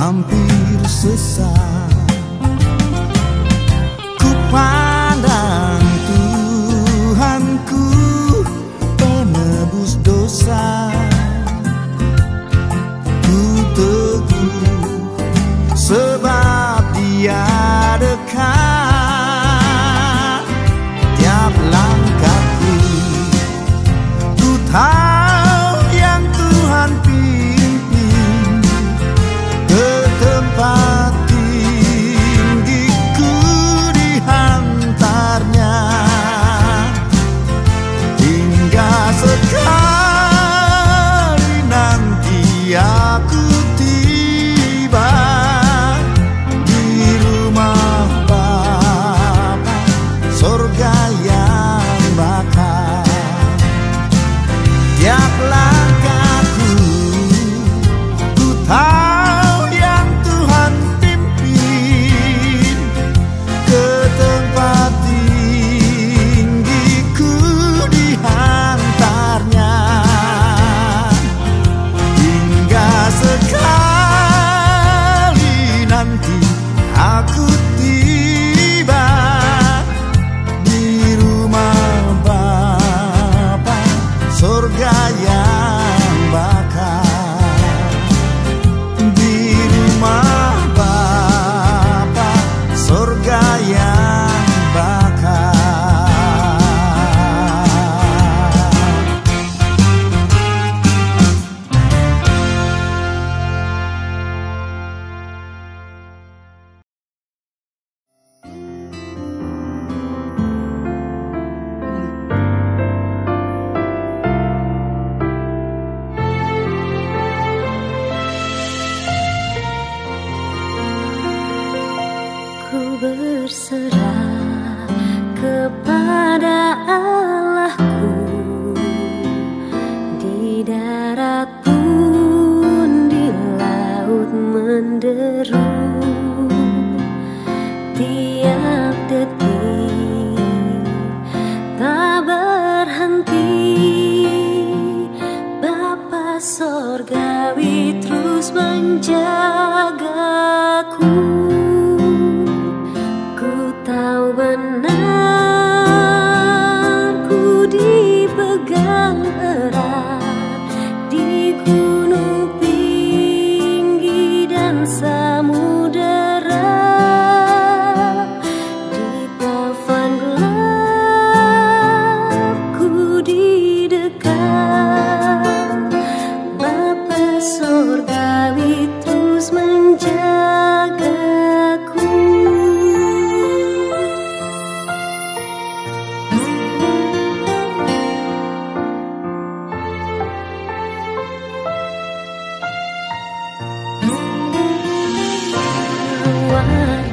hampir sesat. Ku pandang Tuhanku penebus dosa. Ku teguh sebab Dia dekat. Tiap langkahku ku tahu yang Tuhan pimpin ke tempat tinggiku dihantarnya. Hingga sekali nanti aku tiba di rumah Bapa, surga yang bakal. Tiap langkahku ku tahu yang Tuhan pimpin ke tempat tinggiku dihantarnya. Hingga sekali nanti aku tiba di rumah Bapa, surga yang bakal. Di rumah Bapa, surga yang bakal. Ku berserah kepada Allahku, di darat pun di laut menderu. Tiap detik tak berhenti, Bapa Sorgawi terus menjagaku. Tahu benar ku dipegang erat di gunung tinggi dan samudera, di taufan gelap ku didekat. Bapa Sorgawi terus menjagaku.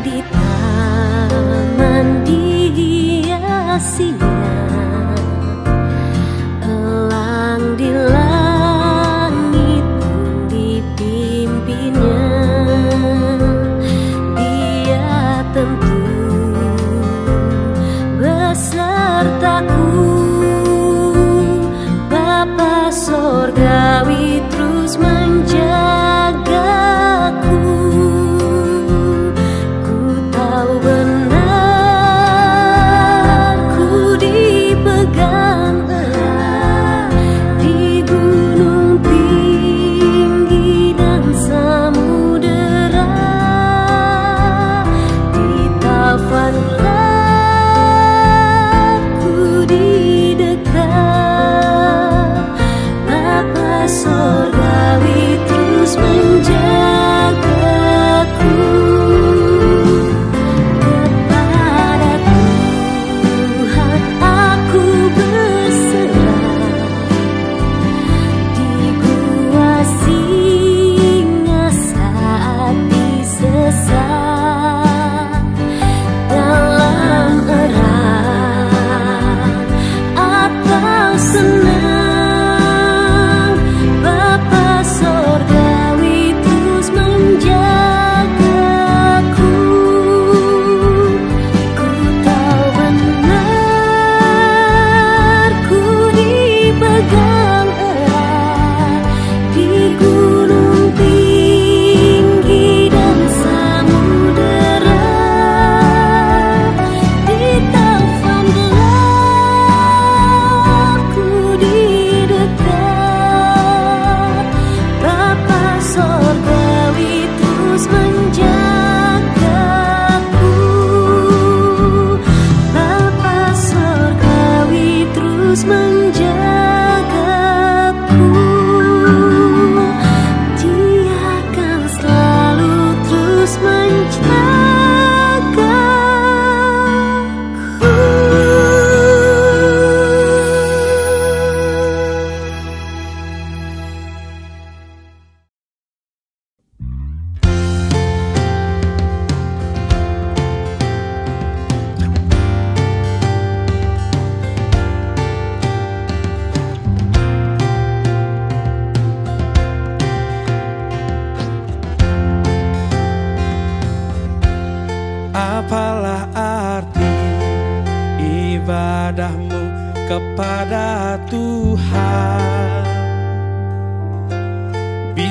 Di taman dihiasinya, elang di langit pun dipimpinnya.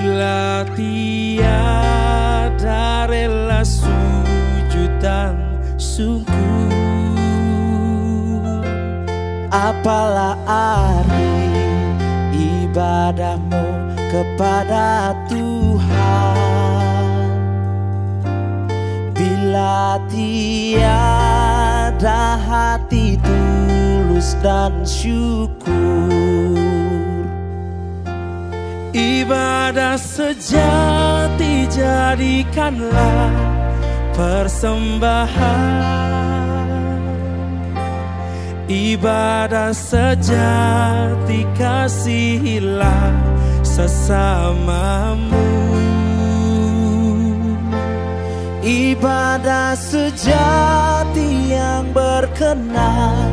Bila tiada rela sujud dan syukur, apalah arti ibadahmu kepada Tuhan bila tiada hati tulus dan syukur. Ibadah sejati jadikanlah persembahan. Ibadah sejati kasihilah sesamamu. Ibadah sejati yang berkenan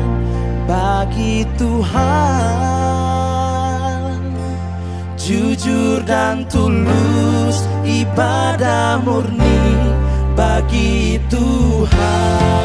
bagi Tuhan, jujur dan tulus, ibadah murni bagi Tuhan.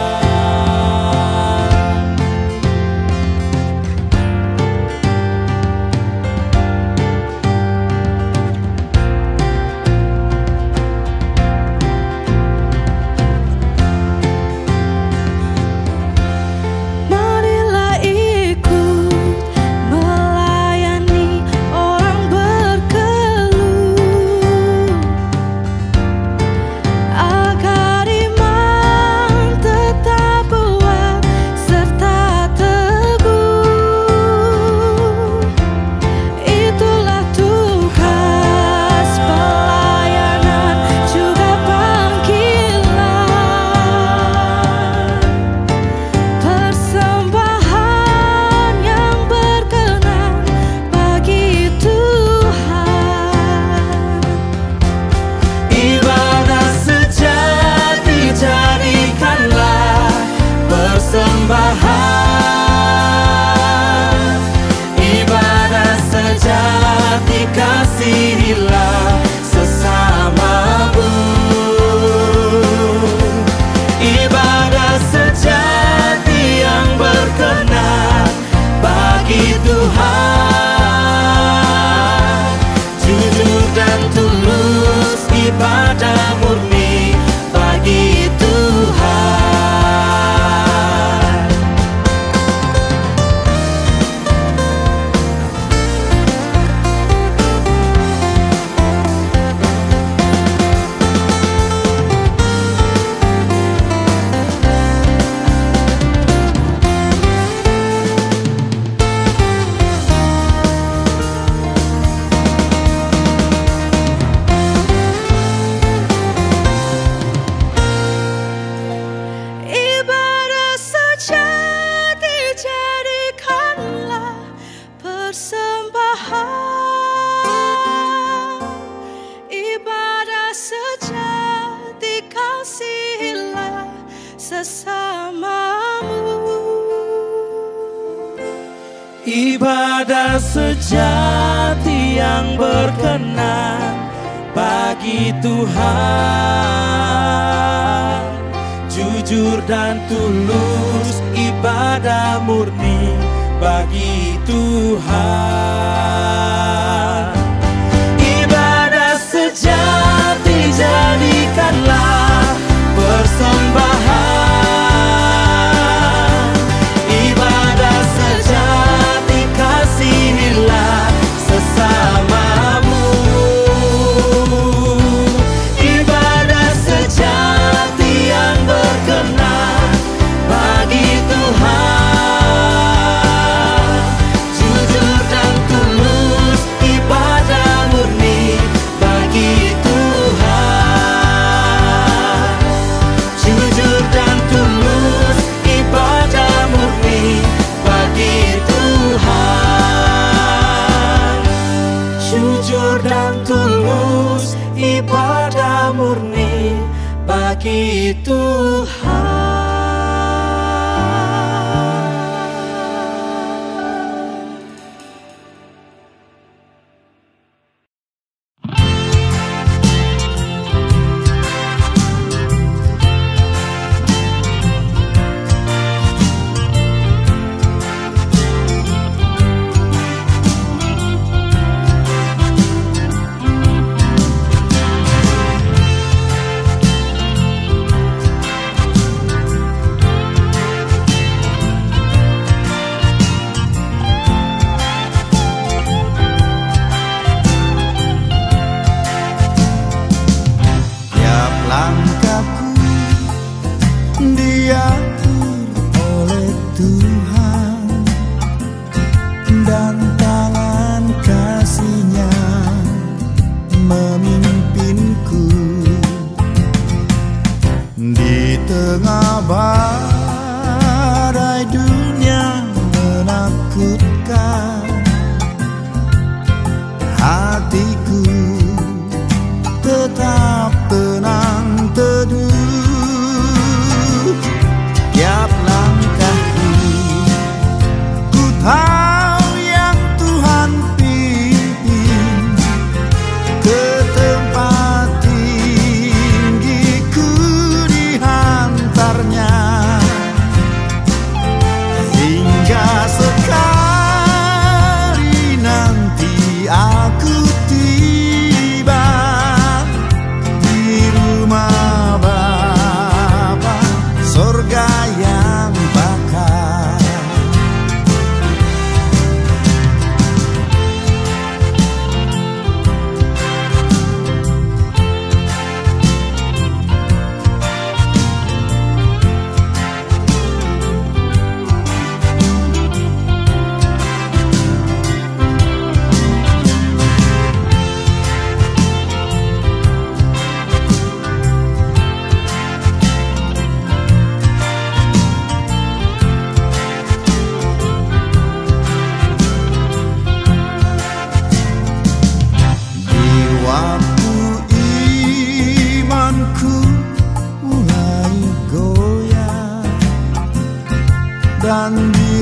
Ibadah sejati kasihilah sesamamu. Ibadah sejati yang berkenan bagi Tuhan, jujur dan tulus, ibadah murni bagi Tuhan. Ibadah sejati yang berkenan bagi Tuhan, jujur dan tulus, ibadah murni bagi Tuhan. Ibadah sejati jadikanlah persembahan. Kasihilah sesamamu. Ibadah sejati yang berkenan bagi Tuhan, jujur dan tulus, ibadah murni bagi Tuhan, jujur dan tulus, ibadah murni bagi Tuhan, jujur dan tulus, ibadah murni bagi Tuhan.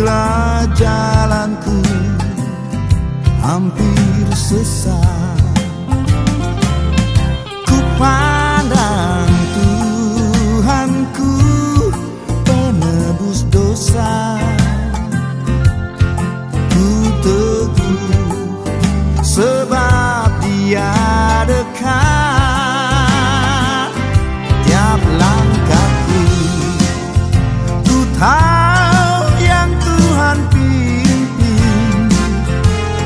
Bila jalanku hampir sesat, ku pandang Tuhanku penebus dosa. Ku teguh sebab Dia dekat tiap langkahku. Ku tahu yang Tuhan pimpin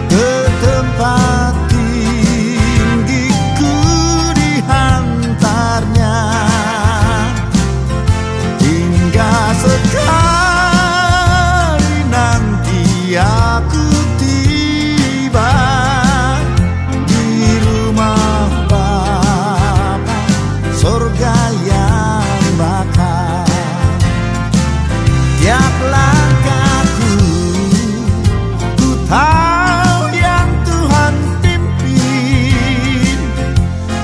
ke tempat tinggiku dihantarnya, hingga sekali nanti aku tiba di rumah Bapa sorga yang bakal. Tiap langkahku ku tahu yang Tuhan pimpin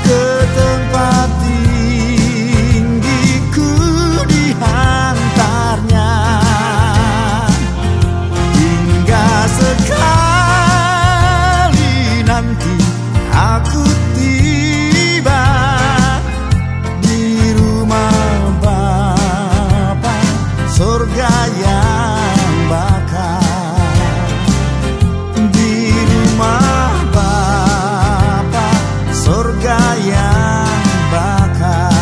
ke tempat tinggiku dihantarnya, hingga sekali nanti aku tiba di rumah Bapa sorga yang bakal. Di rumah Bapa sorga yang bakal.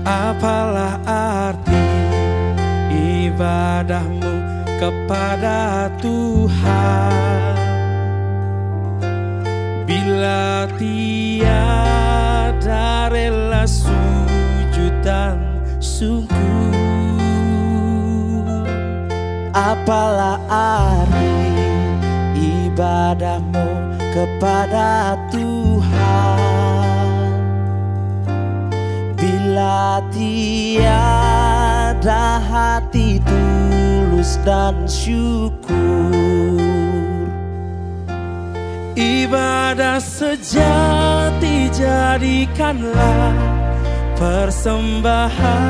Apalah arti ibadahmu kepada Tuhan bila tiada rela sujud dan syukur? Apalah arti ibadahmu kepada Tuhan bila tiada hati tulus dan syukur? Ibadah sejati jadikanlah persembahan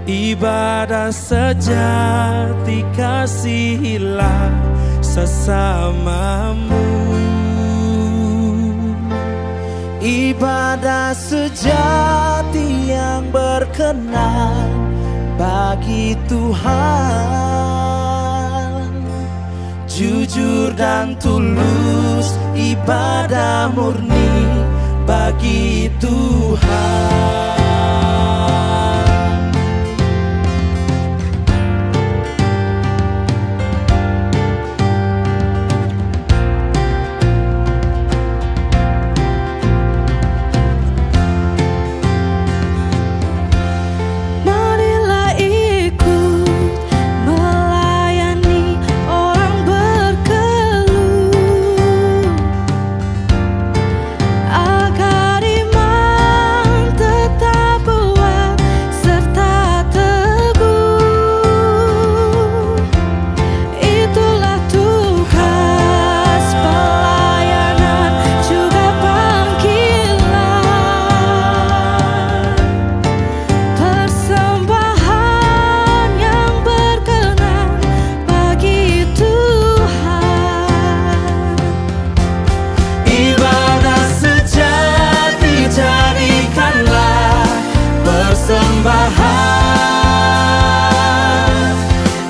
Ibadah sejati kasihilah sesamamu. Ibadah sejati yang berkenan bagi Tuhan, jujur dan tulus, ibadah murni bagi Tuhan.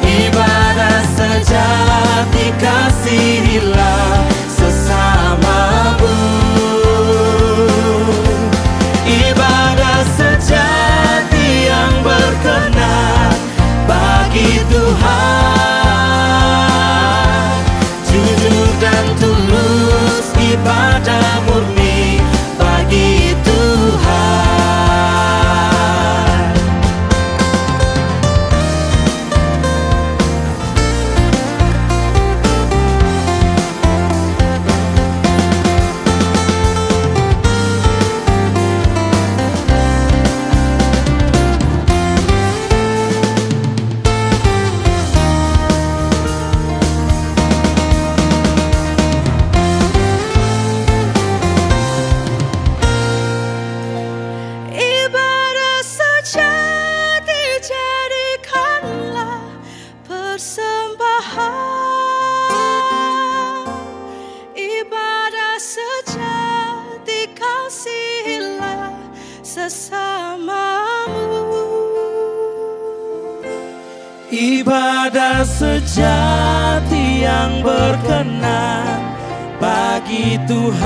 Ibadah sejati kasihilah sesamamu. Ibadah sejati yang berkenan bagi Tuhan, jujur dan tulus, ibadah murni bagi Tuhan. Ibadah sejati yang berkenan bagi Tuhan,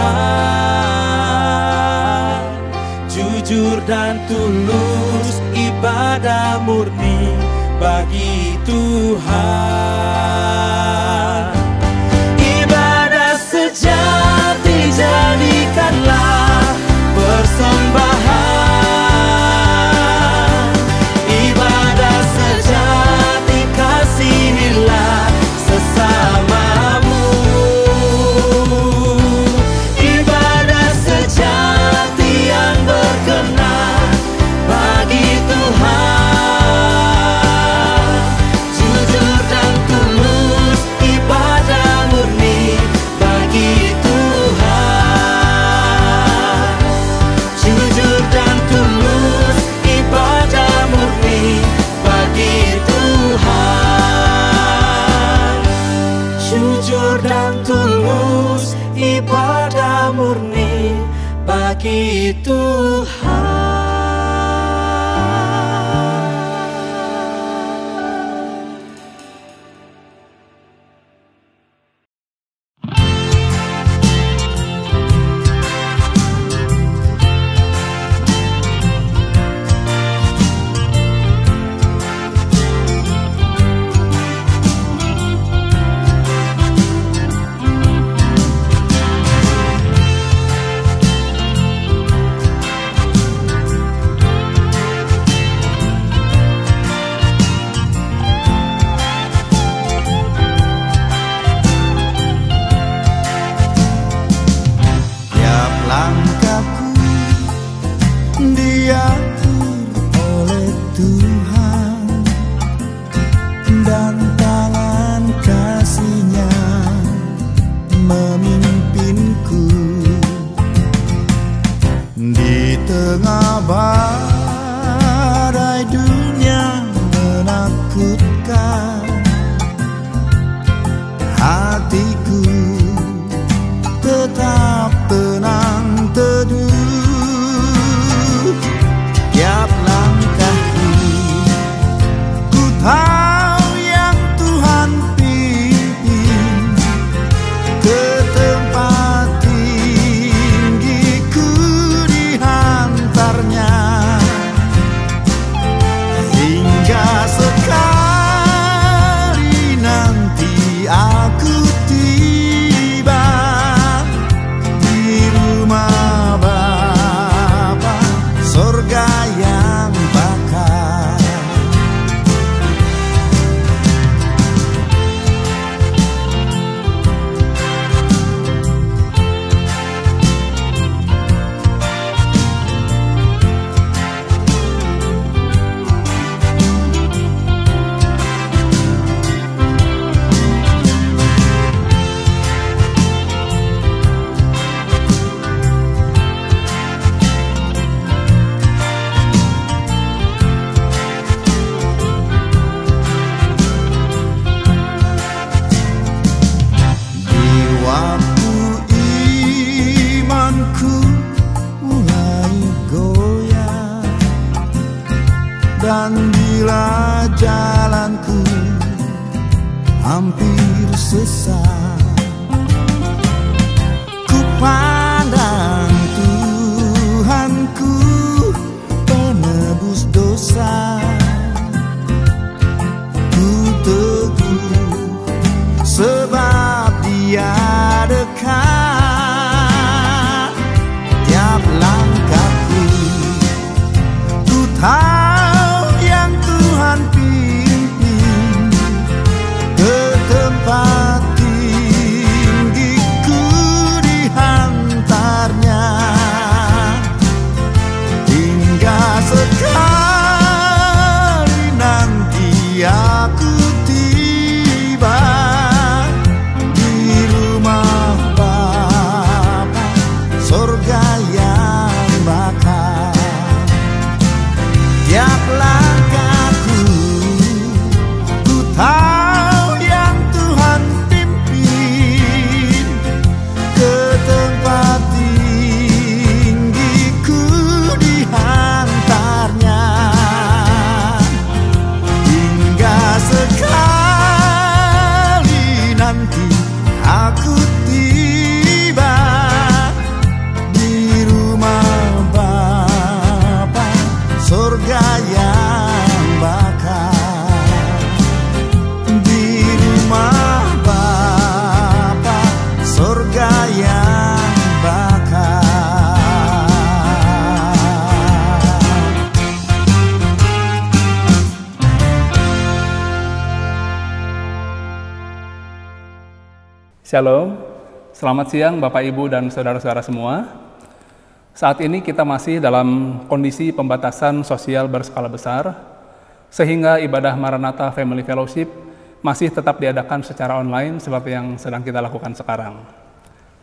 jujur dan tulus, ibadah murni bagi Tuhan. Ibadah sejati jadikanlah persembahan. Sesamamu, ibadah sejati yang berkenan bagi Tuhan, jujur dan tulus, ibadah murni bagi Tuhan, jujur dan tulus, ibadah murni bagi Tuhan, jujur dan tulus, ibadah murni bagi Tuhan. Di tengah badai dunia hatiku tetap tenang teduh. Tiap langkahku ku tahu yang Tuhan pimpin ke tempat tinggiku dihantarnya. Hingga sekali nanti aku tiba di rumah Bapa sorga yang bakar. Dan bila jalanku hampir sesat, ku pandang Tuhanku penebus dosa. Ku teguh sebab Dia dekat. Tiap langkahku ku tahu yang Tuhan pimpin ke tempat tinggiku dihantarnya. Hingga sekali nanti aku tiba di rumah Bapa sorga yang bakar. Tiap langkahku ku tahu yang Tuhan pimpin ke tempat tinggiku dihantarnya. Hingga sekali nanti aku tiba di rumah Bapa sorga yang bakar. Di rumah Bapa sorga yang bakar. Shalom, selamat siang Bapak Ibu dan saudara-saudara semua. Saat ini kita masih dalam kondisi pembatasan sosial berskala besar, sehingga ibadah Maranatha Family Fellowship masih tetap diadakan secara online seperti yang sedang kita lakukan sekarang.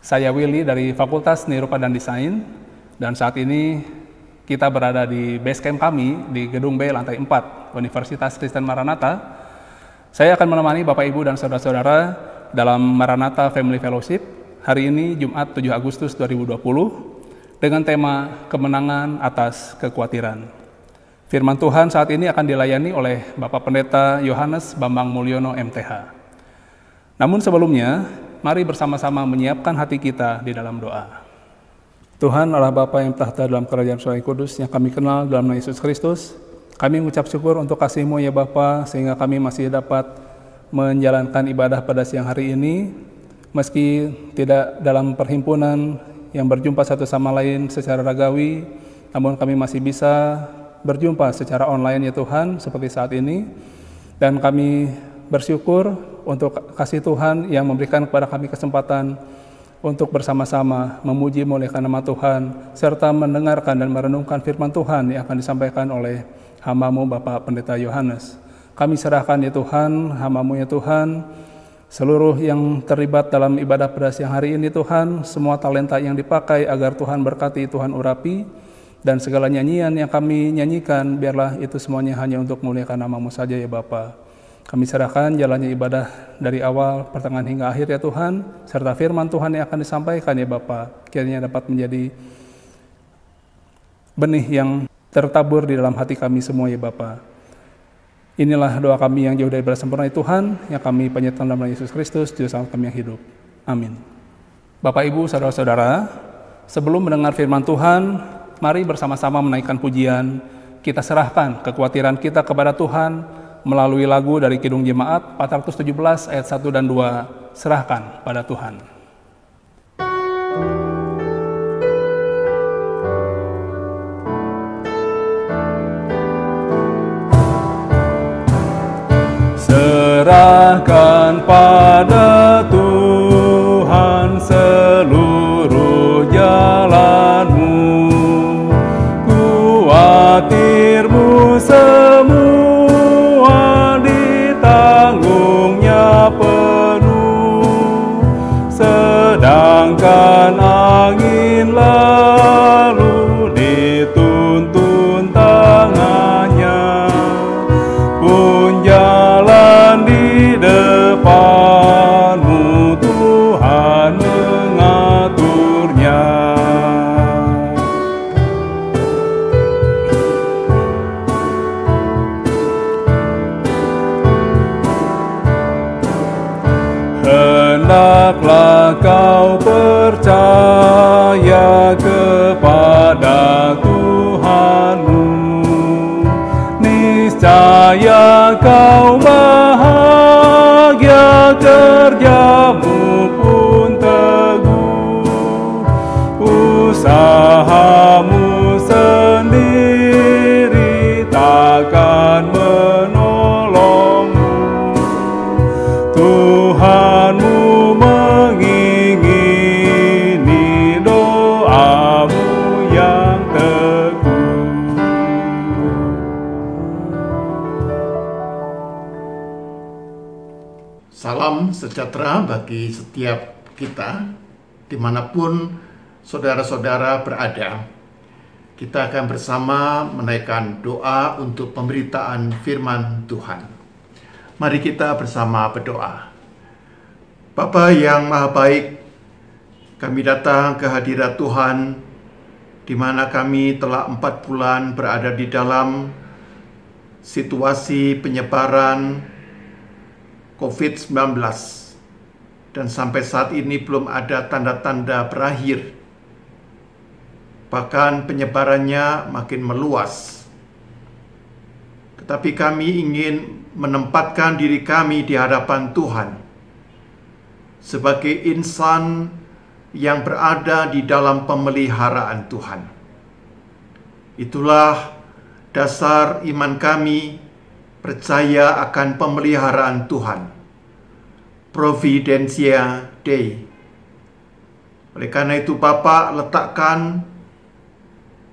Saya Willy dari Fakultas Seni Rupa dan Desain, dan saat ini kita berada di base camp kami di Gedung B lantai 4, Universitas Kristen Maranatha. Saya akan menemani Bapak Ibu dan saudara-saudara dalam Maranatha Family Fellowship hari ini Jumat 7 Agustus 2020 dengan tema kemenangan atas kekhawatiran. Firman Tuhan saat ini akan dilayani oleh Bapak Pendeta Yohanes Bambang Mulyono MTH. Namun sebelumnya, mari bersama-sama menyiapkan hati kita di dalam doa. Tuhan Allah Bapa yang tahta dalam kerajaan Surga Kudus yang kami kenal dalam nama Yesus Kristus, kami mengucap syukur untuk kasih-Mu ya Bapa, sehingga kami masih dapat menjalankan ibadah pada siang hari ini, meski tidak dalam perhimpunan yang berjumpa satu sama lain secara ragawi, namun kami masih bisa berjumpa secara online ya Tuhan, seperti saat ini. Dan kami bersyukur untuk kasih Tuhan yang memberikan kepada kami kesempatan untuk bersama-sama memuji memuliakan nama Tuhan, serta mendengarkan dan merenungkan firman Tuhan yang akan disampaikan oleh hamba-Mu Bapak Pendeta Yohanes. Kami serahkan ya Tuhan, hamba-Mu ya Tuhan, seluruh yang terlibat dalam ibadah pada siang hari ini Tuhan, semua talenta yang dipakai agar Tuhan berkati, Tuhan urapi, dan segala nyanyian yang kami nyanyikan, biarlah itu semuanya hanya untuk memuliakan nama-Mu saja ya Bapa. Kami serahkan jalannya ibadah dari awal, pertengahan hingga akhir ya Tuhan, serta firman Tuhan yang akan disampaikan ya Bapa, kiranya dapat menjadi benih yang tertabur di dalam hati kami semua ya Bapa. Inilah doa kami yang jauh dari balas sempurna ya Tuhan, yang kami panjatkan dalam nama Yesus Kristus, Juru Selamat kami yang hidup. Amin. Bapak, Ibu, Saudara-saudara, sebelum mendengar firman Tuhan, mari bersama-sama menaikkan pujian. Kita serahkan kekhawatiran kita kepada Tuhan melalui lagu dari Kidung Jemaat 417 ayat 1 dan 2, serahkan pada Tuhan. Serahkan pada Tuhan seluruh jalanmu, khawatirmu semua ditanggungnya penuh, sedangkan angin lalu dituntun tangannya, pun jalan di depanmu Tuhan mengaturnya. Hendaklah kau percaya kepada Tuhanmu, niscaya kau bahagia, kerjamu pun teguh, usahamu sendiri takkan menolongmu. Tuhanmu mengingini doamu yang teguh. Salam sejahtera bagi setiap kita, dimanapun saudara-saudara berada. Kita akan bersama menaikkan doa untuk pemberitaan firman Tuhan. Mari kita bersama berdoa. Bapa yang Maha Baik, kami datang ke hadirat Tuhan, di mana kami telah 4 bulan berada di dalam situasi penyebaran COVID-19, dan sampai saat ini belum ada tanda-tanda berakhir. Bahkan penyebarannya makin meluas. Tetapi kami ingin menempatkan diri kami di hadapan Tuhan sebagai insan yang berada di dalam pemeliharaan Tuhan. Itulah dasar iman kami, percaya akan pemeliharaan Tuhan, Providentia Dei. Oleh karena itu Bapa, letakkan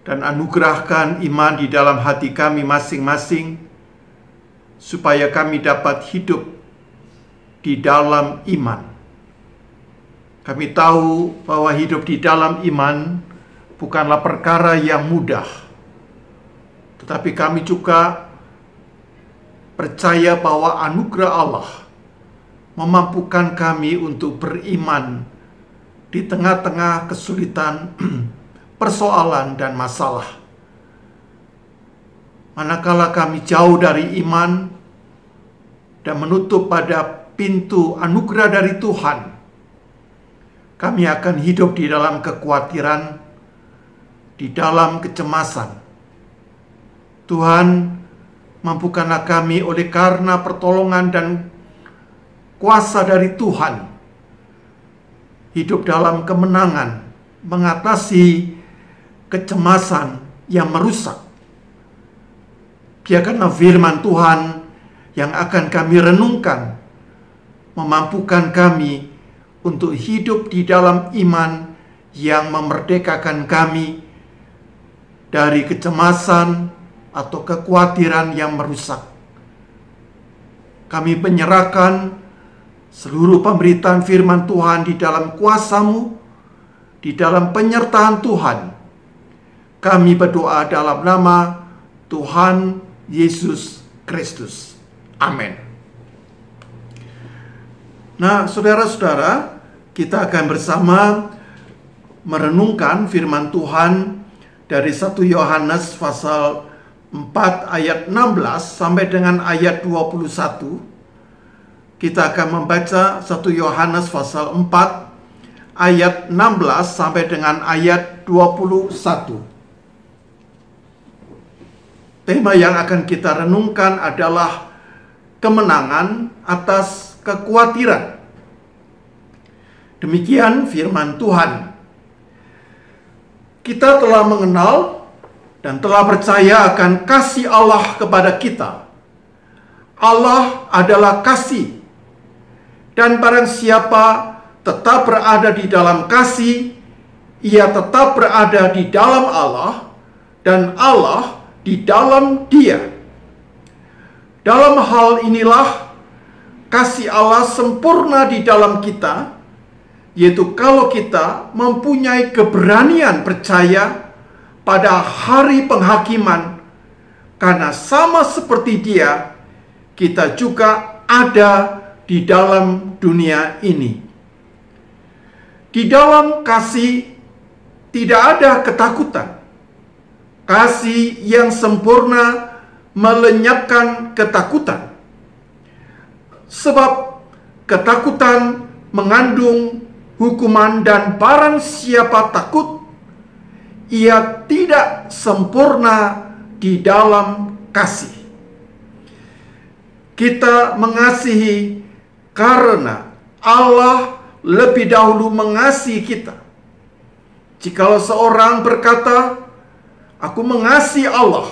dan anugerahkan iman di dalam hati kami masing-masing, supaya kami dapat hidup di dalam iman. Kami tahu bahwa hidup di dalam iman bukanlah perkara yang mudah, tetapi kami juga percaya bahwa anugerah Allah memampukan kami untuk beriman di tengah-tengah kesulitan, persoalan, dan masalah. Manakala kami jauh dari iman dan menutup pada pintu anugerah dari Tuhan, kami akan hidup di dalam kekhawatiran, di dalam kecemasan. Tuhan, mampukanlah kami oleh karena pertolongan dan kuasa dari Tuhan, hidup dalam kemenangan, mengatasi kecemasan yang merusak. Biarkanlah firman Tuhan yang akan kami renungkan memampukan kami untuk hidup di dalam iman yang memerdekakan kami dari kecemasan atau kekhawatiran yang merusak. Kami menyerahkan seluruh pemberitaan firman Tuhan di dalam kuasa-Mu, di dalam penyertaan Tuhan. Kami berdoa dalam nama Tuhan Yesus Kristus. Amin. Nah, saudara-saudara, kita akan bersama merenungkan firman Tuhan dari 1 Yohanes pasal 4 ayat 16 sampai dengan ayat 21. Kita akan membaca 1 Yohanes pasal 4 ayat 16 sampai dengan ayat 21. Tema yang akan kita renungkan adalah kemenangan atas kekhawatiran. Demikian firman Tuhan. Kita telah mengenal dan telah percaya akan kasih Allah kepada kita. Allah adalah kasih. Dan barang siapa tetap berada di dalam kasih, ia tetap berada di dalam Allah, dan Allah di dalam dia. Dalam hal inilah kasih Allah sempurna di dalam kita, yaitu kalau kita mempunyai keberanian percaya pada hari penghakiman, karena sama seperti dia, kita juga ada di dalam dunia ini. Di dalam kasih tidak ada ketakutan. Kasih yang sempurna melenyapkan ketakutan. Sebab ketakutan mengandung hukuman, dan barang siapa takut, ia tidak sempurna di dalam kasih. Kita mengasihi karena Allah lebih dahulu mengasihi kita. Jikalau seorang berkata, "Aku mengasihi Allah,"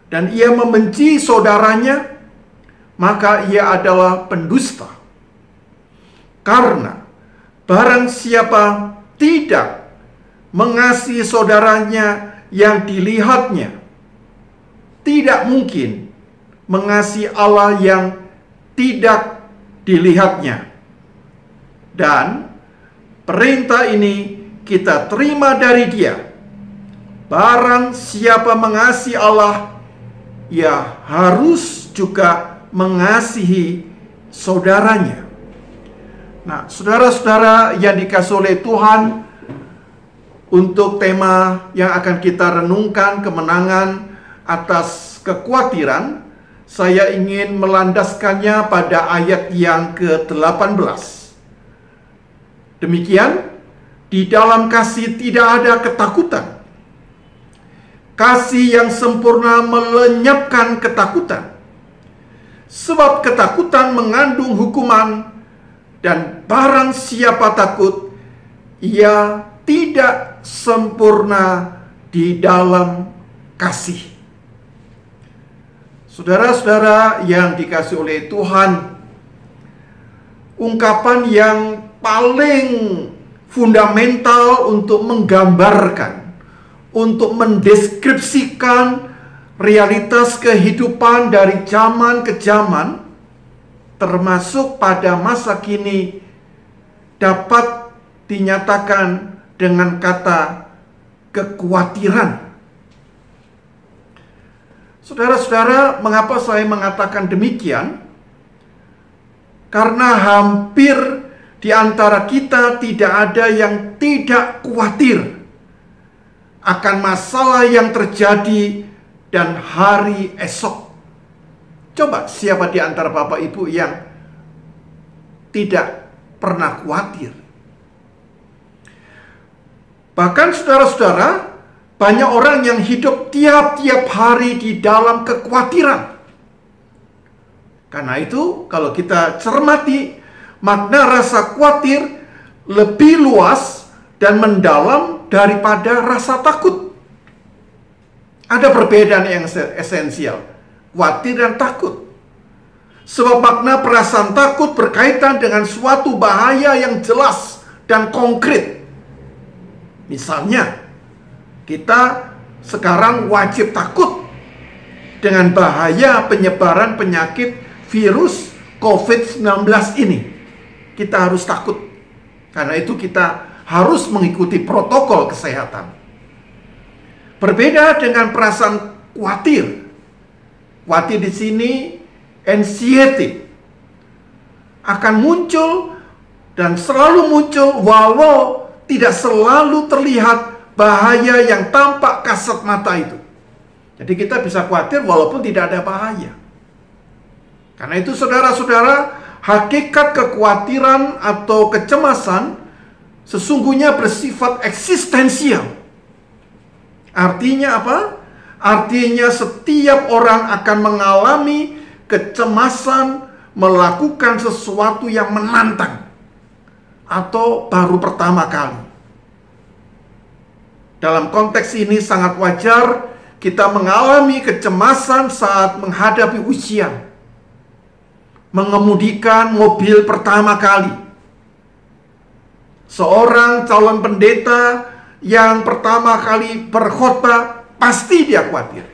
dan ia membenci saudaranya, maka ia adalah pendusta. Karena barang siapa tidak mengasihi saudaranya yang dilihatnya, tidak mungkin mengasihi Allah yang tidak dilihatnya. Dan perintah ini kita terima dari Dia. Barang siapa mengasihi Allah, ia harus juga mengasihi saudaranya. Nah, saudara-saudara yang dikasihi oleh Tuhan, untuk tema yang akan kita renungkan, kemenangan atas kekhawatiran, saya ingin melandaskannya pada ayat yang ke-18. Demikian, di dalam kasih tidak ada ketakutan. Kasih yang sempurna melenyapkan ketakutan. Sebab ketakutan mengandung hukuman, dan barang siapa takut, ia tidak sempurna di dalam kasih. Saudara-saudara yang dikasihi oleh Tuhan, ungkapan yang paling fundamental untuk menggambarkan, untuk mendeskripsikan realitas kehidupan dari zaman ke zaman, termasuk pada masa kini, dapat dinyatakan dengan kata kekhawatiran. Saudara-saudara, mengapa saya mengatakan demikian? Karena hampir di antara kita tidak ada yang tidak khawatir akan masalah yang terjadi dan hari esok. Coba siapa di antara Bapak Ibu yang tidak pernah khawatir? Bahkan saudara-saudara, banyak orang yang hidup tiap-tiap hari di dalam kekhawatiran. Karena itu, kalau kita cermati, makna rasa khawatir lebih luas dan mendalam daripada rasa takut. Ada perbedaan yang esensial, khawatir dan takut. Sebab makna perasaan takut berkaitan dengan suatu bahaya yang jelas dan konkret. Misalnya, kita sekarang wajib takut dengan bahaya penyebaran penyakit virus COVID-19 ini. Kita harus takut. Karena itu kita harus mengikuti protokol kesehatan. Berbeda dengan perasaan khawatir. Khawatir di sini anxiety akan muncul dan selalu muncul walau tidak selalu terlihat bahaya yang tampak kasat mata itu. Jadi kita bisa khawatir walaupun tidak ada bahaya. Karena itu saudara-saudara, hakikat kekhawatiran atau kecemasan sesungguhnya bersifat eksistensial. Artinya apa? Artinya setiap orang akan mengalami kecemasan melakukan sesuatu yang menantang atau baru pertama kali. Dalam konteks ini sangat wajar kita mengalami kecemasan saat menghadapi ujian, mengemudikan mobil pertama kali. Seorang calon pendeta yang pertama kali berkhotbah pasti dia khawatir.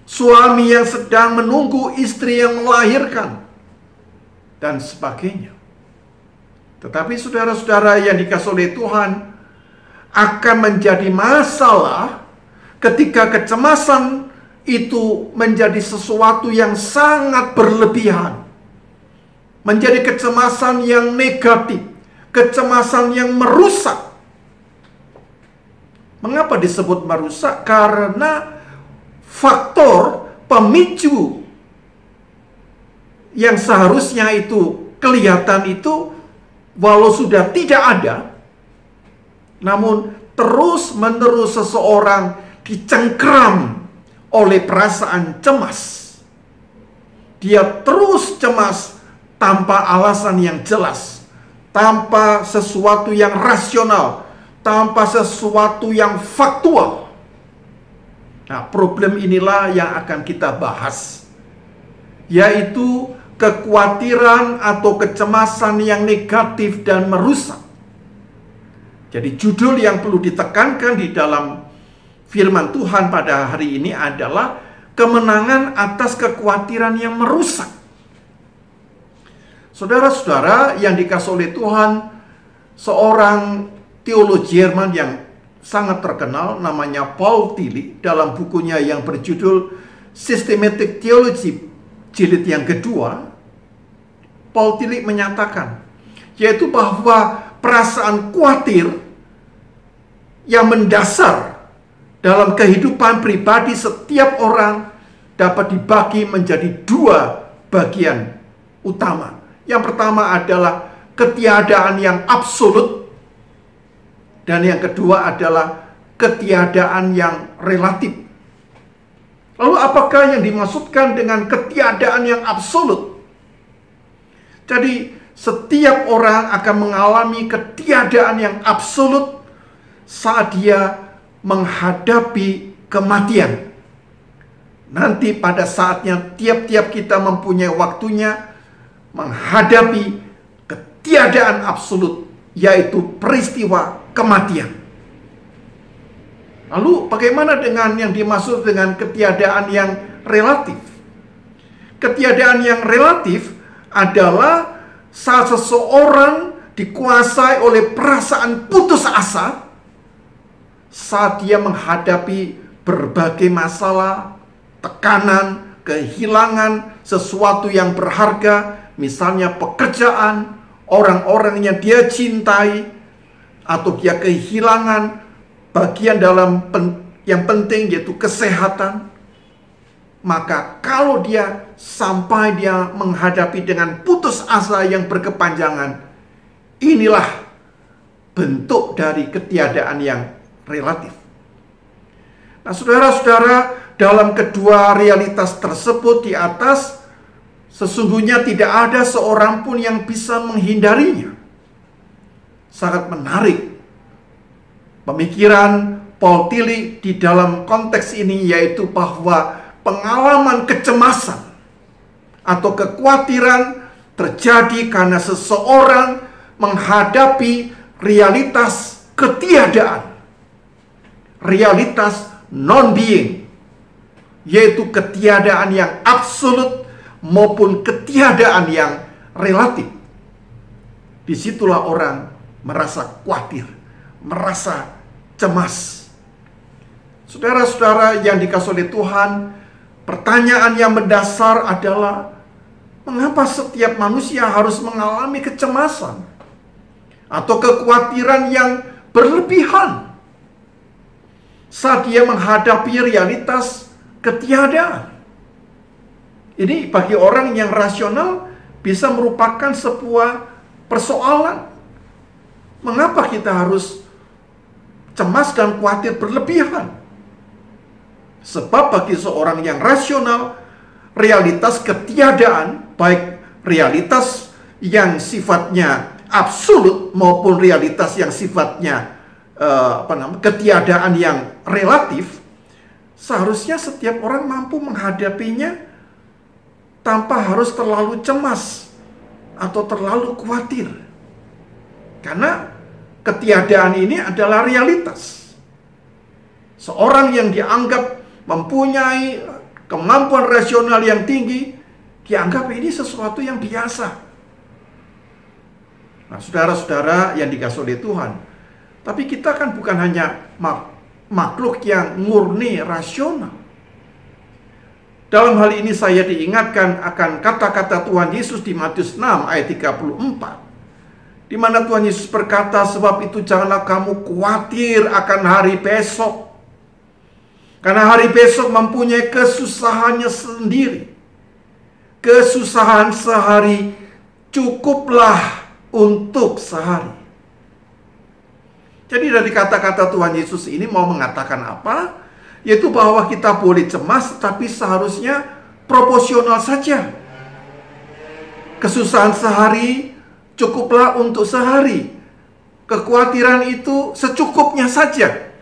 Suami yang sedang menunggu istri yang melahirkan dan sebagainya. Tetapi saudara-saudara yang dikasihi oleh Tuhan, akan menjadi masalah ketika kecemasan itu menjadi sesuatu yang sangat berlebihan. Menjadi kecemasan yang negatif, kecemasan yang merusak. Mengapa disebut merusak? Karena faktor pemicu yang seharusnya itu kelihatan itu walau sudah tidak ada, namun terus-menerus seseorang dicengkram oleh perasaan cemas. Dia terus cemas tanpa alasan yang jelas, tanpa sesuatu yang rasional, tanpa sesuatu yang faktual. Nah, problem inilah yang akan kita bahas, yaitu kekhawatiran atau kecemasan yang negatif dan merusak. Jadi judul yang perlu ditekankan di dalam firman Tuhan pada hari ini adalah kemenangan atas kekhawatiran yang merusak. Saudara-saudara yang dikasihi oleh Tuhan, seorang teologi Jerman yang sangat terkenal namanya Paul Tillich, dalam bukunya yang berjudul Systematic Theology jilid yang kedua, Paul Tillich menyatakan yaitu bahwa perasaan khawatir yang mendasar dalam kehidupan pribadi setiap orang dapat dibagi menjadi dua bagian utama. Yang pertama adalah ketiadaan yang absolut, dan yang kedua adalah ketiadaan yang relatif. Lalu apakah yang dimaksudkan dengan ketiadaan yang absolut? Jadi setiap orang akan mengalami ketiadaan yang absolut saat dia menghadapi kematian. Nanti pada saatnya tiap-tiap kita mempunyai waktunya menghadapi ketiadaan absolut, yaitu peristiwa kematian. Lalu bagaimana dengan yang dimaksud dengan ketiadaan yang relatif? Ketiadaan yang relatif adalah saat seseorang dikuasai oleh perasaan putus asa saat dia menghadapi berbagai masalah, tekanan, kehilangan sesuatu yang berharga, misalnya pekerjaan, orang-orang yang dia cintai, atau dia kehilangan bagian dalam yang penting yaitu kesehatan. Maka kalau dia sampai dia menghadapi dengan putus asa yang berkepanjangan, inilah bentuk dari ketiadaan yang relatif. Nah, saudara-saudara, dalam kedua realitas tersebut di atas, sesungguhnya tidak ada seorang pun yang bisa menghindarinya. Sangat menarik pemikiran Paul Tillich di dalam konteks ini, yaitu bahwa pengalaman kecemasan atau kekhawatiran terjadi karena seseorang menghadapi realitas ketiadaan, realitas non-being, yaitu ketiadaan yang absolut maupun ketiadaan yang relatif. Disitulah orang merasa khawatir, merasa cemas. Saudara-saudara yang dikasihi oleh Tuhan, pertanyaan yang mendasar adalah Mengapa setiap manusia harus mengalami kecemasan atau kekhawatiran yang berlebihan saat dia menghadapi realitas ketiadaan? Ini bagi orang yang rasional bisa merupakan sebuah persoalan. Mengapa kita harus cemas dan khawatir berlebihan? Sebab bagi seorang yang rasional, realitas ketiadaan, baik realitas yang sifatnya absolut maupun realitas yang sifatnya ketiadaan yang relatif, seharusnya setiap orang mampu menghadapinya tanpa harus terlalu cemas atau terlalu khawatir. Karena ketiadaan ini adalah realitas. Seorang yang dianggap mempunyai kemampuan rasional yang tinggi, dianggap ini sesuatu yang biasa. Nah, saudara-saudara yang dikasihi oleh Tuhan, tapi kita kan bukan hanya makhluk yang murni rasional. Dalam hal ini saya diingatkan akan kata-kata Tuhan Yesus di Matius 6 ayat 34. Di mana Tuhan Yesus berkata, sebab itu janganlah kamu khawatir akan hari besok. Karena hari besok mempunyai kesusahannya sendiri. Kesusahan sehari cukuplah untuk sehari. Jadi dari kata-kata Tuhan Yesus ini mau mengatakan apa? Yaitu bahwa kita boleh cemas, tapi seharusnya proporsional saja. Kesusahan sehari cukuplah untuk sehari. Kekhawatiran itu secukupnya saja.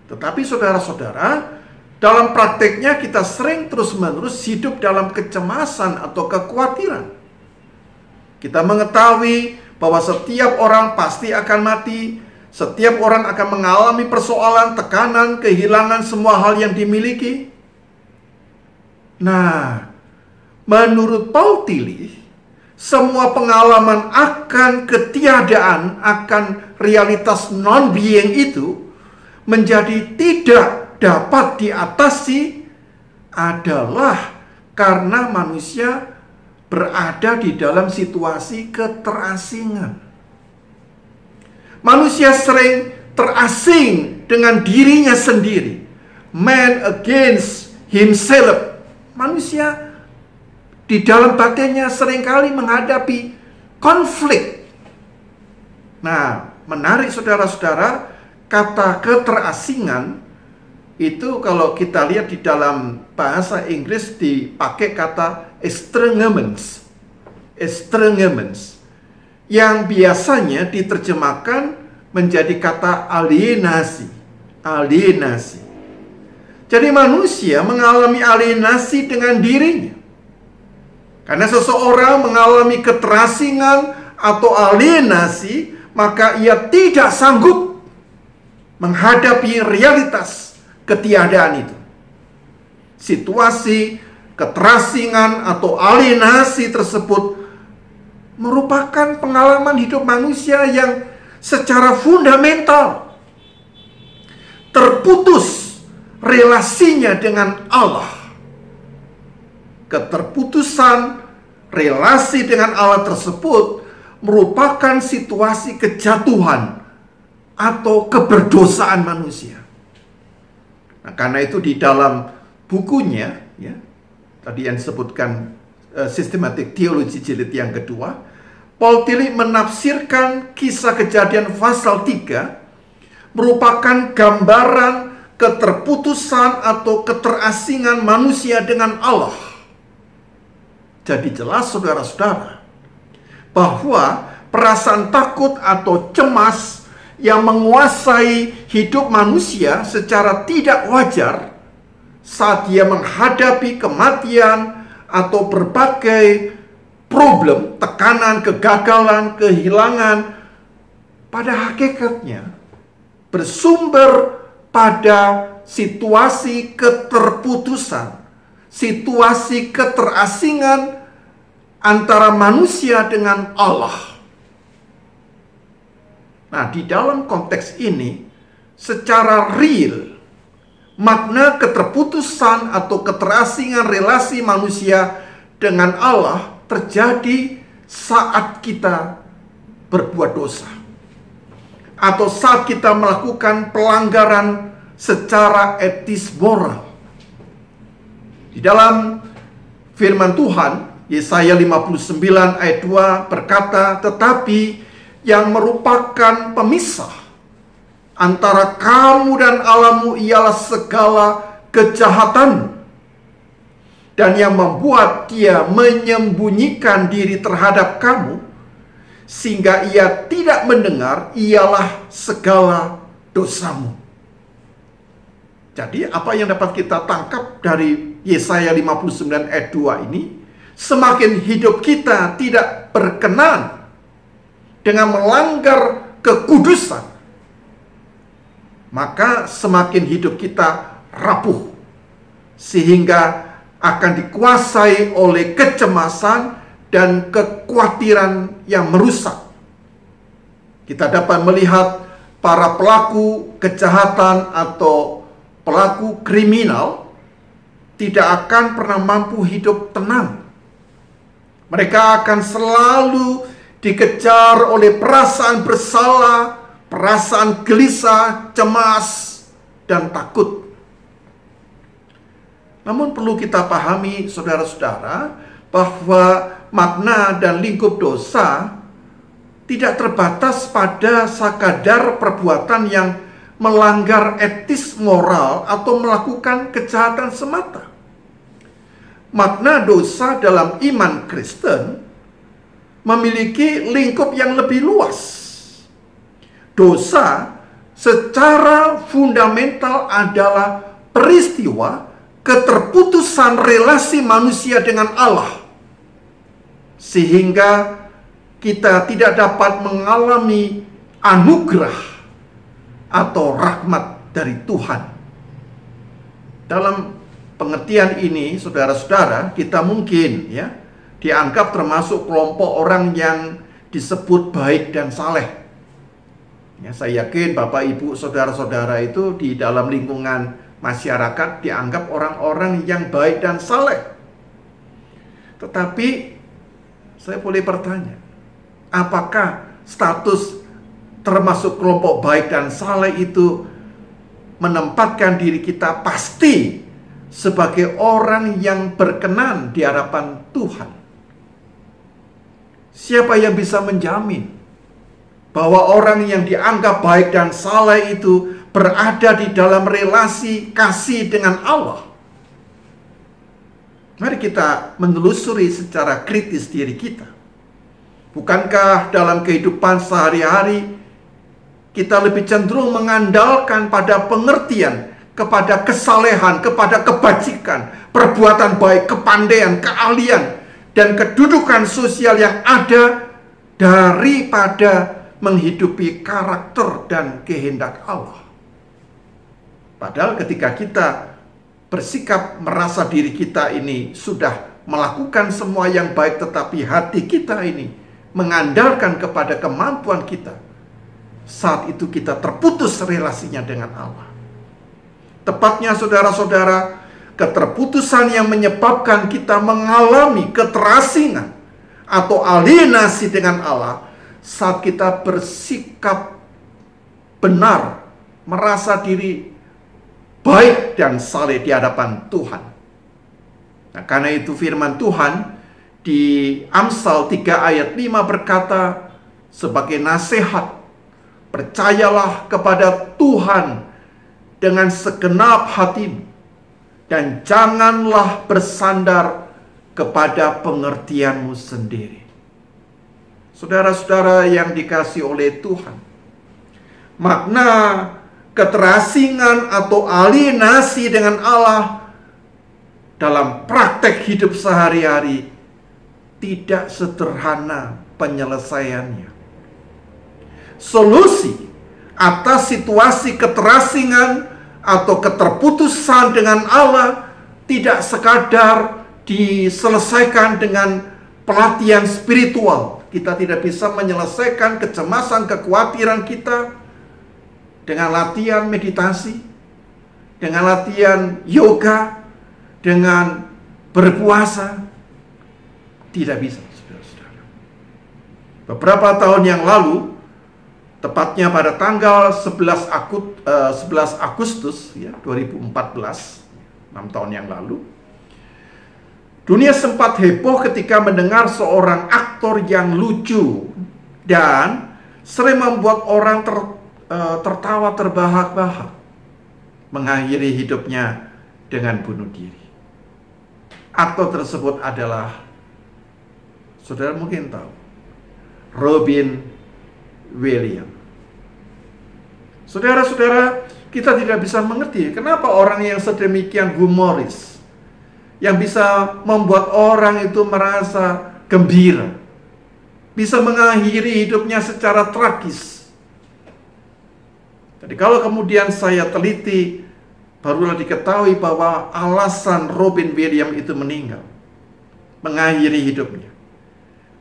Tetapi saudara-saudara, dalam prakteknya kita sering terus-menerus hidup dalam kecemasan atau kekhawatiran. Kita mengetahui bahwa setiap orang pasti akan mati, setiap orang akan mengalami persoalan, tekanan, kehilangan semua hal yang dimiliki. Nah, menurut Paul Tillich, semua pengalaman akan ketiadaan, akan realitas non-being itu menjadi tidak dapat diatasi adalah karena manusia berada di dalam situasi keterasingan. Manusia sering terasing dengan dirinya sendiri. Man against himself. Manusia di dalam batinnya seringkali menghadapi konflik. Nah, menarik saudara-saudara, kata keterasingan itu kalau kita lihat di dalam bahasa Inggris dipakai kata estrangement. Estrangement. Yang biasanya diterjemahkan menjadi kata alienasi. Alienasi. Jadi manusia mengalami alienasi dengan dirinya. Karena seseorang mengalami keterasingan atau alienasi, maka ia tidak sanggup menghadapi realitas ketiadaan itu. Situasi keterasingan atau alienasi tersebut merupakan pengalaman hidup manusia yang secara fundamental terputus relasinya dengan Allah. Keterputusan relasi dengan Allah tersebut merupakan situasi kejatuhan atau keberdosaan manusia. Nah, karena itu di dalam bukunya, ya, tadi yang disebutkan Systematic Theology jilid yang kedua, Paul Tillich menafsirkan kisah Kejadian pasal 3 merupakan gambaran keterputusan atau keterasingan manusia dengan Allah. Jadi jelas saudara-saudara bahwa perasaan takut atau cemas yang menguasai hidup manusia secara tidak wajar saat dia menghadapi kematian atau berbagai problem, tekanan, kegagalan, kehilangan, pada hakikatnya bersumber pada situasi keterputusan, situasi keterasingan antara manusia dengan Allah. Nah, di dalam konteks ini, secara real, makna keterputusan atau keterasingan relasi manusia dengan Allah terjadi saat kita berbuat dosa, atau saat kita melakukan pelanggaran secara etis moral. Di dalam firman Tuhan, Yesaya 59 ayat 2 berkata, "Tetapi yang merupakan pemisah antara kamu dan Allahmu ialah segala kejahatan, dan yang membuat dia menyembunyikan diri terhadap kamu, sehingga ia tidak mendengar, ialah segala dosamu." Jadi apa yang dapat kita tangkap dari Yesaya 59 ayat 2 ini? Semakin hidup kita tidak berkenan dengan melanggar kekudusan, maka semakin hidup kita rapuh, sehingga akan dikuasai oleh kecemasan dan kekhawatiran yang merusak. Kita dapat melihat para pelaku kejahatan atau pelaku kriminal tidak akan pernah mampu hidup tenang. Mereka akan selalu dikejar oleh perasaan bersalah, perasaan gelisah, cemas, dan takut. Namun perlu kita pahami, saudara-saudara, bahwa makna dan lingkup dosa tidak terbatas pada sekadar perbuatan yang melanggar etis moral atau melakukan kejahatan semata. Makna dosa dalam iman Kristen memiliki lingkup yang lebih luas. Dosa secara fundamental adalah peristiwa keterputusan relasi manusia dengan Allah, sehingga kita tidak dapat mengalami anugerah atau rahmat dari Tuhan. Dalam pengertian ini, saudara-saudara, kita mungkin dianggap termasuk kelompok orang yang disebut baik dan saleh. Saya yakin Bapak Ibu saudara-saudara itu di dalam lingkungan masyarakat dianggap orang-orang yang baik dan saleh. Tetapi saya boleh bertanya, apakah status termasuk kelompok baik dan saleh itu menempatkan diri kita pasti sebagai orang yang berkenan di hadapan Tuhan? Siapa yang bisa menjamin bahwa orang yang dianggap baik dan saleh itu berada di dalam relasi kasih dengan Allah? Mari kita menelusuri secara kritis diri kita. Bukankah dalam kehidupan sehari-hari kita lebih cenderung mengandalkan pada pengertian, kepada kesalehan, kepada kebajikan, perbuatan baik, kepandaian, keahlian, dan kedudukan sosial yang ada daripada menghidupi karakter dan kehendak Allah? Padahal ketika kita bersikap merasa diri kita ini sudah melakukan semua yang baik, tetapi hati kita ini mengandalkan kepada kemampuan kita, saat itu kita terputus relasinya dengan Allah. Tepatnya saudara-saudara, keterputusan yang menyebabkan kita mengalami keterasingan atau alienasi dengan Allah saat kita bersikap benar, merasa diri baik dan saleh di hadapan Tuhan. Nah, karena itu firman Tuhan di Amsal 3 ayat 5 berkata sebagai nasihat, "Percayalah kepada Tuhan dengan segenap hatimu, dan janganlah bersandar kepada pengertianmu sendiri." Saudara-saudara yang dikasihi oleh Tuhan, makna keterasingan atau alienasi dengan Allah dalam praktek hidup sehari-hari tidak sederhana penyelesaiannya. Solusi atas situasi keterasingan atau keterputusan dengan Allah tidak sekadar diselesaikan dengan pelatihan spiritual. Kita tidak bisa menyelesaikan kecemasan, kekhawatiran kita dengan latihan meditasi, dengan latihan yoga, dengan berpuasa. Tidak bisa, saudara-saudara. Beberapa tahun yang lalu, tepatnya pada tanggal 11 Agustus ya, 2014, 6 tahun yang lalu, dunia sempat heboh ketika mendengar seorang aktor yang lucu dan sering membuat orang tertawa terbahak-bahak mengakhiri hidupnya dengan bunuh diri. Aktor tersebut adalah, saudara mungkin tahu, Robin Williams. Saudara-saudara, kita tidak bisa mengerti kenapa orang yang sedemikian humoris, yang bisa membuat orang itu merasa gembira, bisa mengakhiri hidupnya secara tragis. Jadi kalau kemudian saya teliti, barulah diketahui bahwa alasan Robin Williams itu meninggal, mengakhiri hidupnya,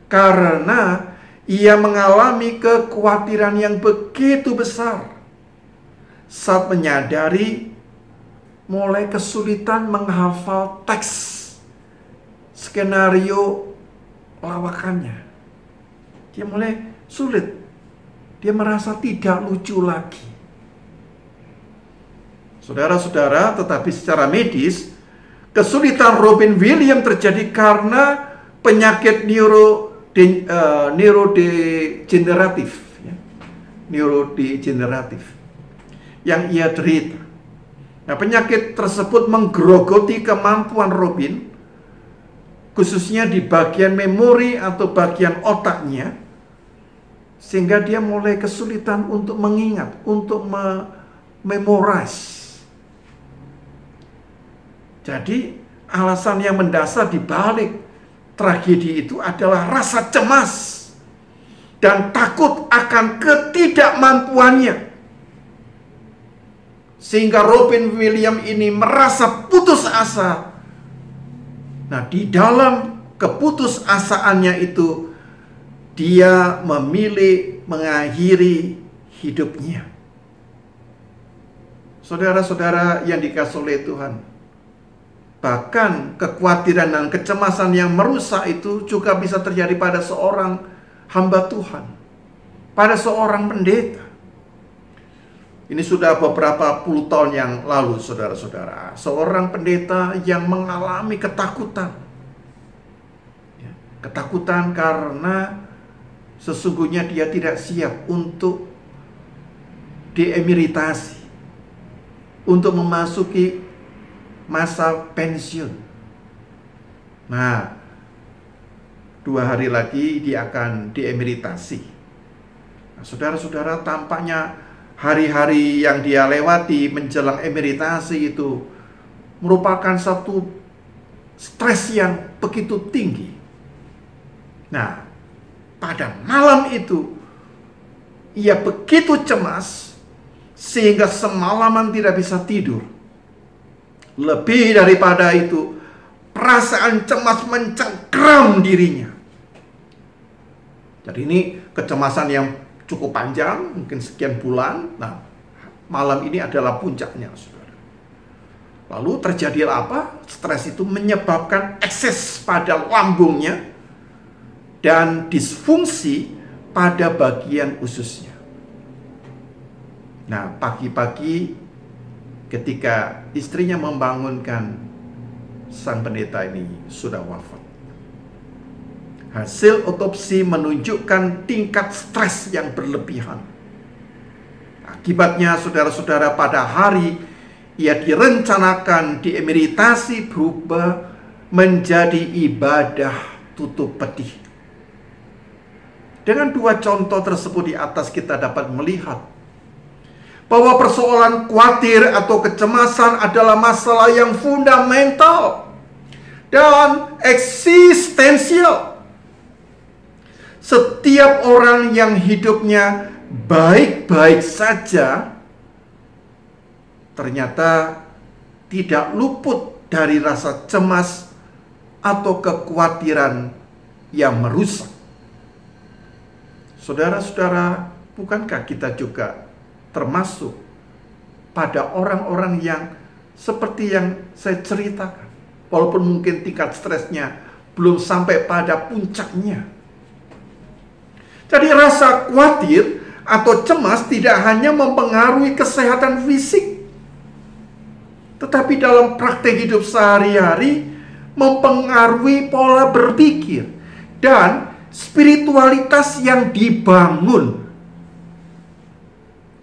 karena ia mengalami kekhawatiran yang begitu besar saat menyadari mulai kesulitan menghafal teks skenario lawakannya. Dia mulai sulit. Dia merasa tidak lucu lagi. Saudara-saudara, tetapi secara medis, kesulitan Robin Williams terjadi karena penyakit neurodegeneratif, ya, neurodegeneratif yang ia derita. Nah, penyakit tersebut menggerogoti kemampuan Robin, khususnya di bagian memori atau bagian otaknya, sehingga dia mulai kesulitan untuk mengingat, untuk memorize. Jadi, alasan yang mendasar di balik tragedi itu adalah rasa cemas dan takut akan ketidakmampuannya. Sehingga Robin Williams ini merasa putus asa. Nah, di dalam keputusasaannya itu, dia memilih mengakhiri hidupnya. Saudara-saudara yang dikasihi oleh Tuhan, bahkan kekhawatiran dan kecemasan yang merusak itu juga bisa terjadi pada seorang hamba Tuhan, pada seorang pendeta. Ini sudah beberapa puluh tahun yang lalu, saudara-saudara. Seorang pendeta yang mengalami ketakutan. Ketakutan karena sesungguhnya dia tidak siap untuk diemeritasi, untuk memasuki masa pensiun. Nah, 2 hari lagi dia akan diemeritasi. Nah, saudara-saudara, tampaknya hari-hari yang dia lewati menjelang emeritasi itu merupakan satu stres yang begitu tinggi. Nah, pada malam itu ia begitu cemas sehingga semalaman tidak bisa tidur. Lebih daripada itu, perasaan cemas mencengkram dirinya. Jadi ini kecemasan yang cukup panjang, mungkin sekian bulan. Nah, malam ini adalah puncaknya, saudara. Lalu terjadi apa? Stres itu menyebabkan ekses pada lambungnya dan disfungsi pada bagian ususnya. Nah, pagi-pagi ketika istrinya membangunkan, sang pendeta ini sudah wafat. Hasil otopsi menunjukkan tingkat stres yang berlebihan. Akibatnya, saudara-saudara, pada hari ia direncanakan diemeritasi berubah menjadi ibadah tutup peti. Dengan 2 contoh tersebut di atas kita dapat melihat bahwa persoalan khawatir atau kecemasan adalah masalah yang fundamental dan eksistensial. Setiap orang yang hidupnya baik-baik saja ternyata tidak luput dari rasa cemas atau kekhawatiran yang merusak. Saudara-saudara, bukankah kita juga termasuk pada orang-orang yang seperti yang saya ceritakan? Walaupun mungkin tingkat stresnya belum sampai pada puncaknya. Jadi rasa khawatir atau cemas tidak hanya mempengaruhi kesehatan fisik, tetapi dalam praktek hidup sehari-hari mempengaruhi pola berpikir dan spiritualitas yang dibangun.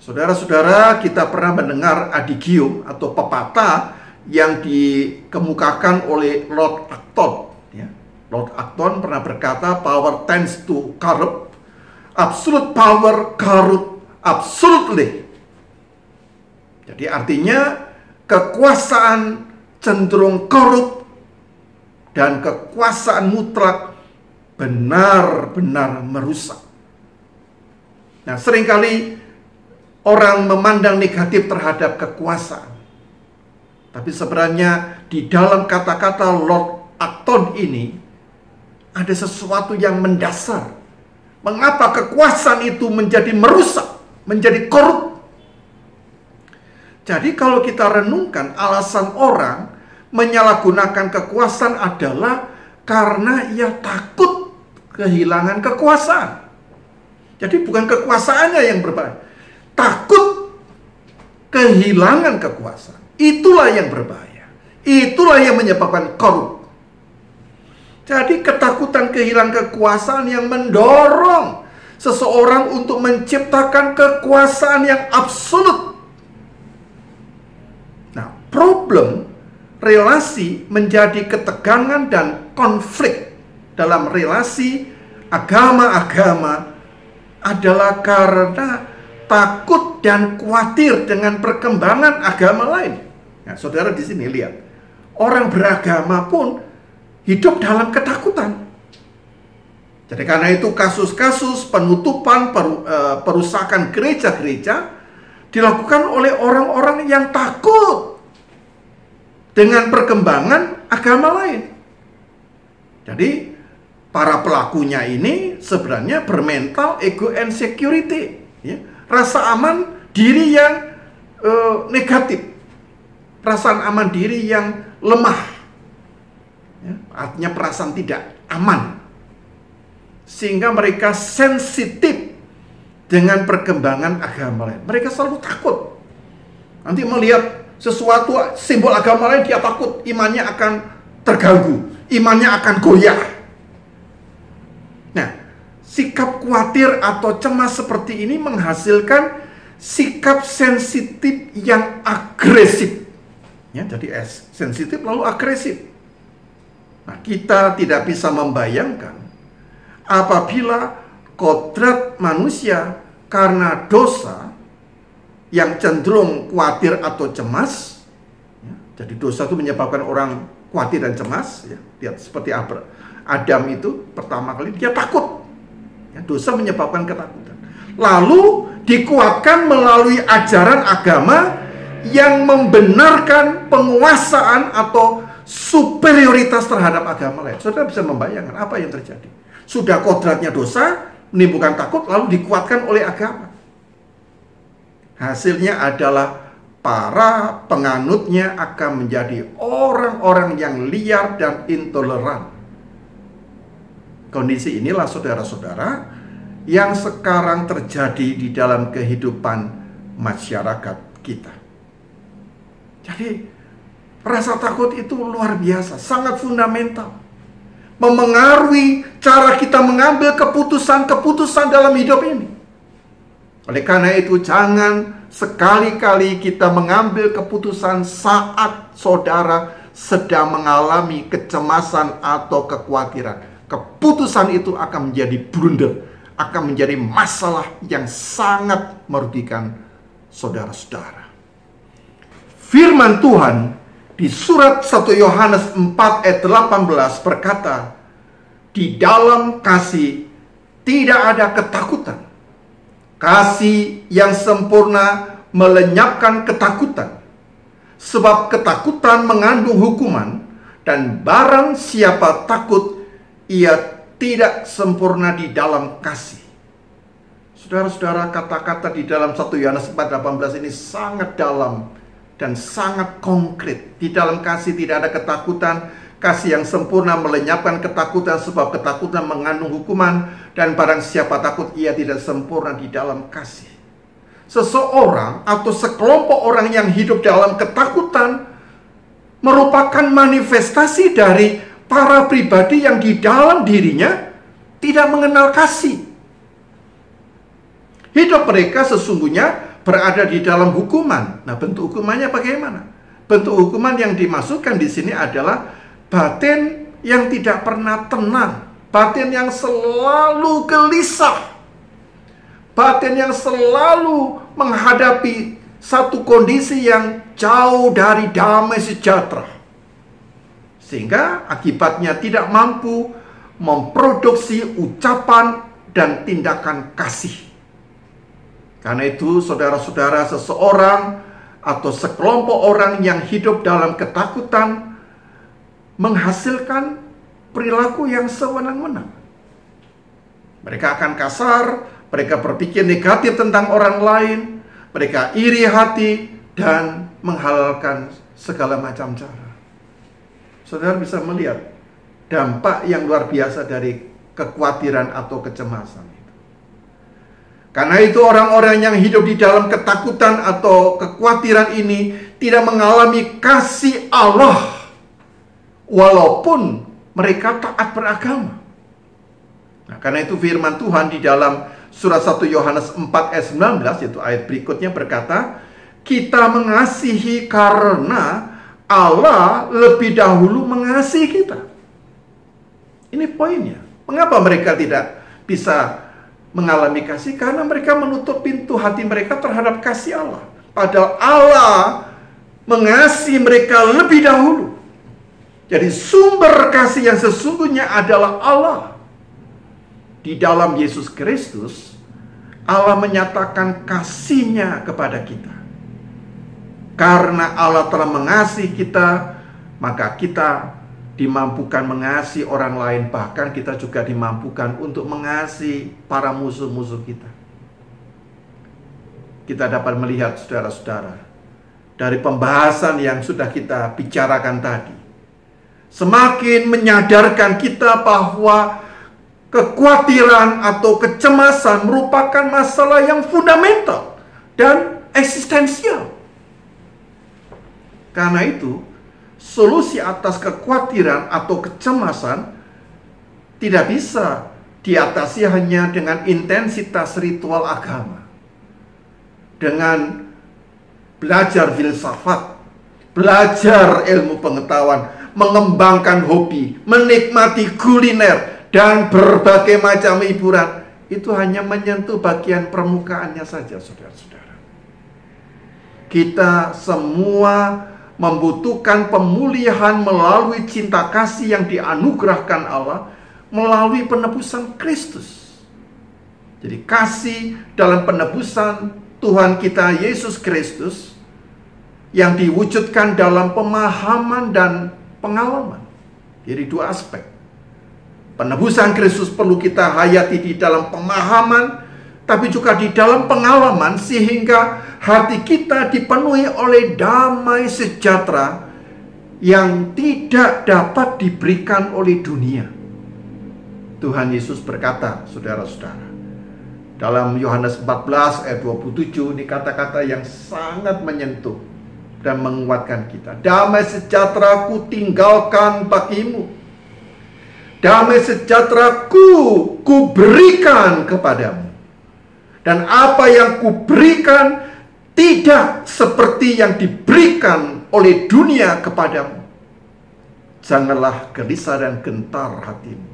Saudara-saudara, kita pernah mendengar adigium atau pepatah yang dikemukakan oleh Lord Acton. Lord Acton pernah berkata, power tends to corrupt, absolute power corrupt absolutely. Jadi artinya kekuasaan cenderung korup dan kekuasaan mutlak benar-benar merusak. Nah, seringkali orang memandang negatif terhadap kekuasaan. Tapi sebenarnya di dalam kata-kata Lord Acton ini ada sesuatu yang mendasar. Mengapa kekuasaan itu menjadi merusak, menjadi korup? Jadi kalau kita renungkan, alasan orang menyalahgunakan kekuasaan adalah karena ia takut kehilangan kekuasaan. Jadi bukan kekuasaannya yang berbahaya, takut kehilangan kekuasaan. Itulah yang berbahaya. Itulah yang menyebabkan korup. Jadi ketakutan kehilangan kekuasaan yang mendorong seseorang untuk menciptakan kekuasaan yang absolut. Nah, problem relasi menjadi ketegangan dan konflik dalam relasi agama-agama adalah karena takut dan khawatir dengan perkembangan agama lain. Nah, saudara di sini lihat, orang beragama pun hidup dalam ketakutan. Jadi karena itu kasus-kasus penutupan, perusakan gereja-gereja dilakukan oleh orang-orang yang takut dengan perkembangan agama lain. Jadi para pelakunya ini sebenarnya bermental ego insecurity, ya. Rasa aman diri yang negatif, perasaan aman diri yang lemah, ya, artinya perasaan tidak aman, sehingga mereka sensitif dengan perkembangan agama lain. Mereka selalu takut. Nanti melihat sesuatu simbol agama lain, dia takut, imannya akan terganggu, imannya akan goyah. Nah, sikap khawatir atau cemas seperti ini menghasilkan sikap sensitif yang agresif. Ya, jadi sensitif lalu agresif. Nah, kita tidak bisa membayangkan apabila kodrat manusia karena dosa yang cenderung khawatir atau cemas, ya, jadi dosa itu menyebabkan orang khawatir dan cemas, ya. Lihat seperti Adam itu pertama kali dia takut, ya, dosa menyebabkan ketakutan, lalu dikuatkan melalui ajaran agama yang membenarkan penguasaan atau superioritas terhadap agama lain. Saudara bisa membayangkan apa yang terjadi. Sudah kodratnya dosa, menimbulkan takut, lalu dikuatkan oleh agama. Hasilnya adalah para penganutnya akan menjadi orang-orang yang liar dan intoleran. Kondisi inilah saudara-saudara yang sekarang terjadi di dalam kehidupan masyarakat kita. Jadi rasa takut itu luar biasa, sangat fundamental, memengaruhi cara kita mengambil keputusan-keputusan dalam hidup ini. Oleh karena itu, jangan sekali-kali kita mengambil keputusan saat saudara sedang mengalami kecemasan atau kekhawatiran. Keputusan itu akan menjadi blunder, akan menjadi masalah yang sangat merugikan saudara-saudara. Firman Tuhan di surat 1 Yohanes 4 ayat 18 berkata, di dalam kasih tidak ada ketakutan. Kasih yang sempurna melenyapkan ketakutan. Sebab ketakutan mengandung hukuman, dan barang siapa takut, ia tidak sempurna di dalam kasih. Saudara-saudara, kata-kata di dalam 1 Yohanes 4:18 ini sangat dalam dan sangat konkret. Di dalam kasih tidak ada ketakutan, Kasih yang sempurna melenyapkan ketakutan, sebab ketakutan mengandung hukuman, dan barang siapa takut ia tidak sempurna di dalam kasih. Seseorang atau sekelompok orang yang hidup dalam ketakutan merupakan manifestasi dari para pribadi yang di dalam dirinya tidak mengenal kasih. Hidup mereka sesungguhnya berada di dalam hukuman. Nah, bentuk hukumannya bagaimana? Bentuk hukuman yang dimaksudkan di sini adalah batin yang tidak pernah tenang, batin yang selalu gelisah, batin yang selalu menghadapi satu kondisi yang jauh dari damai sejahtera, sehingga akibatnya tidak mampu memproduksi ucapan dan tindakan kasih. Karena itu, saudara-saudara, seseorang atau sekelompok orang yang hidup dalam ketakutan menghasilkan perilaku yang sewenang-wenang. Mereka akan kasar, mereka berpikir negatif tentang orang lain, mereka iri hati, dan menghalalkan segala macam cara. Saudara bisa melihat dampak yang luar biasa dari kekhawatiran atau kecemasan itu. Karena itu orang-orang yang hidup di dalam ketakutan atau kekhawatiran ini tidak mengalami kasih Allah, walaupun mereka taat beragama. Nah, karena itu firman Tuhan di dalam surat 1 Yohanes 4 ayat 19, yaitu ayat berikutnya berkata, kita mengasihi karena Allah lebih dahulu mengasihi kita. Ini poinnya. Mengapa mereka tidak bisa mengalami kasih? Karena mereka menutup pintu hati mereka terhadap kasih Allah. Padahal Allah mengasihi mereka lebih dahulu. Jadi sumber kasih yang sesungguhnya adalah Allah. Di dalam Yesus Kristus, Allah menyatakan kasih-Nya kepada kita. Karena Allah telah mengasihi kita, maka kita dimampukan mengasihi orang lain. Bahkan kita juga dimampukan untuk mengasihi para musuh-musuh kita. Kita dapat melihat, saudara-saudara, dari pembahasan yang sudah kita bicarakan tadi, semakin menyadarkan kita bahwa kekhawatiran atau kecemasan merupakan masalah yang fundamental dan eksistensial. Karena itu, solusi atas kekhawatiran atau kecemasan tidak bisa diatasi hanya dengan intensitas ritual agama, dengan belajar filsafat, belajar ilmu pengetahuan, mengembangkan hobi, menikmati kuliner, dan berbagai macam hiburan. Itu hanya menyentuh bagian permukaannya saja, saudara-saudara. Kita semua membutuhkan pemulihan melalui cinta kasih yang dianugerahkan Allah melalui penebusan Kristus. Jadi kasih dalam penebusan Tuhan kita Yesus Kristus yang diwujudkan dalam pemahaman dan pengalaman. Jadi dua aspek. Penebusan Kristus perlu kita hayati di dalam pemahaman, tapi juga di dalam pengalaman, sehingga hati kita dipenuhi oleh damai sejahtera yang tidak dapat diberikan oleh dunia. Tuhan Yesus berkata, saudara-saudara, dalam Yohanes 14 ayat 27, ini kata-kata yang sangat menyentuh dan menguatkan kita. Damai sejahtera ku tinggalkan bagimu, damai sejahtera ku berikan kepadamu, dan apa yang ku berikan tidak seperti yang diberikan oleh dunia kepadamu. Janganlah gelisah dan gentar hatimu.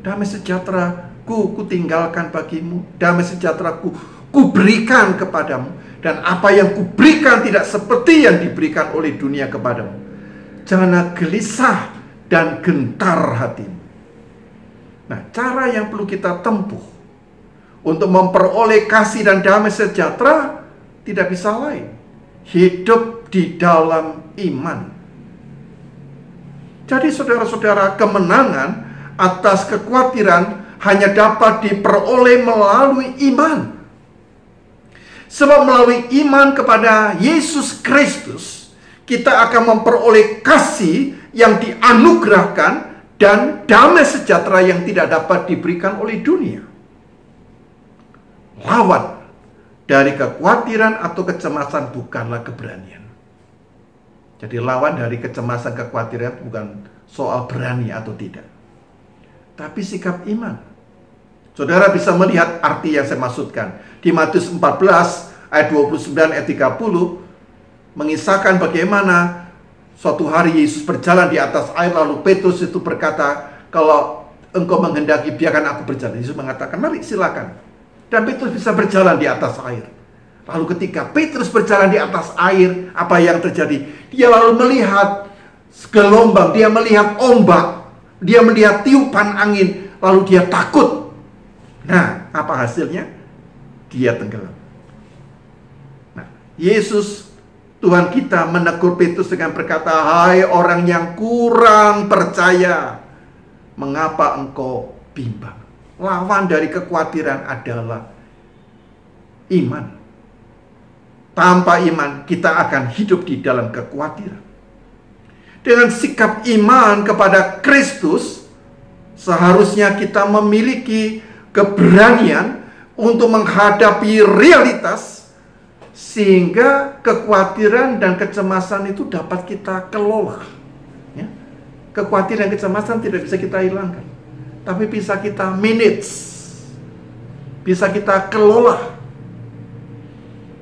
Damai sejahtera ku tinggalkan bagimu, damai sejahtera ku berikan kepadamu, dan apa yang ku berikan tidak seperti yang diberikan oleh dunia kepadamu. Janganlah gelisah dan gentar hatimu. Nah, cara yang perlu kita tempuh untuk memperoleh kasih dan damai sejahtera tidak bisa lain, hidup di dalam iman. Jadi saudara-saudara, kemenangan atas kekhawatiran hanya dapat diperoleh melalui iman. Sebab melalui iman kepada Yesus Kristus, kita akan memperoleh kasih yang dianugerahkan dan damai sejahtera yang tidak dapat diberikan oleh dunia. Lawan dari kekhawatiran atau kecemasan bukanlah keberanian. Jadi lawan dari kecemasan, kekhawatiran bukan soal berani atau tidak, tapi sikap iman. Saudara bisa melihat arti yang saya maksudkan. Di Matius 14 ayat 29 ayat 30 mengisahkan bagaimana suatu hari Yesus berjalan di atas air, lalu Petrus itu berkata, kalau engkau menghendaki biarkan aku berjalan. Yesus mengatakan, mari silakan. Dan Petrus bisa berjalan di atas air. Lalu ketika Petrus berjalan di atas air, apa yang terjadi? Dia lalu melihat gelombang, dia melihat ombak, dia melihat tiupan angin, lalu dia takut. Nah, apa hasilnya? Dia tenggelam. Nah, Yesus Tuhan kita menegur Petrus dengan berkata, hai orang yang kurang percaya, mengapa engkau bimbang? Lawan dari kekhawatiran adalah iman. Tanpa iman kita akan hidup di dalam kekhawatiran. Dengan sikap iman kepada Kristus, seharusnya kita memiliki keberanian untuk menghadapi realitas, sehingga kekhawatiran dan kecemasan itu dapat kita kelola. Ya. Kekhawatiran dan kecemasan tidak bisa kita hilangkan, tapi bisa kita manage, bisa kita kelola.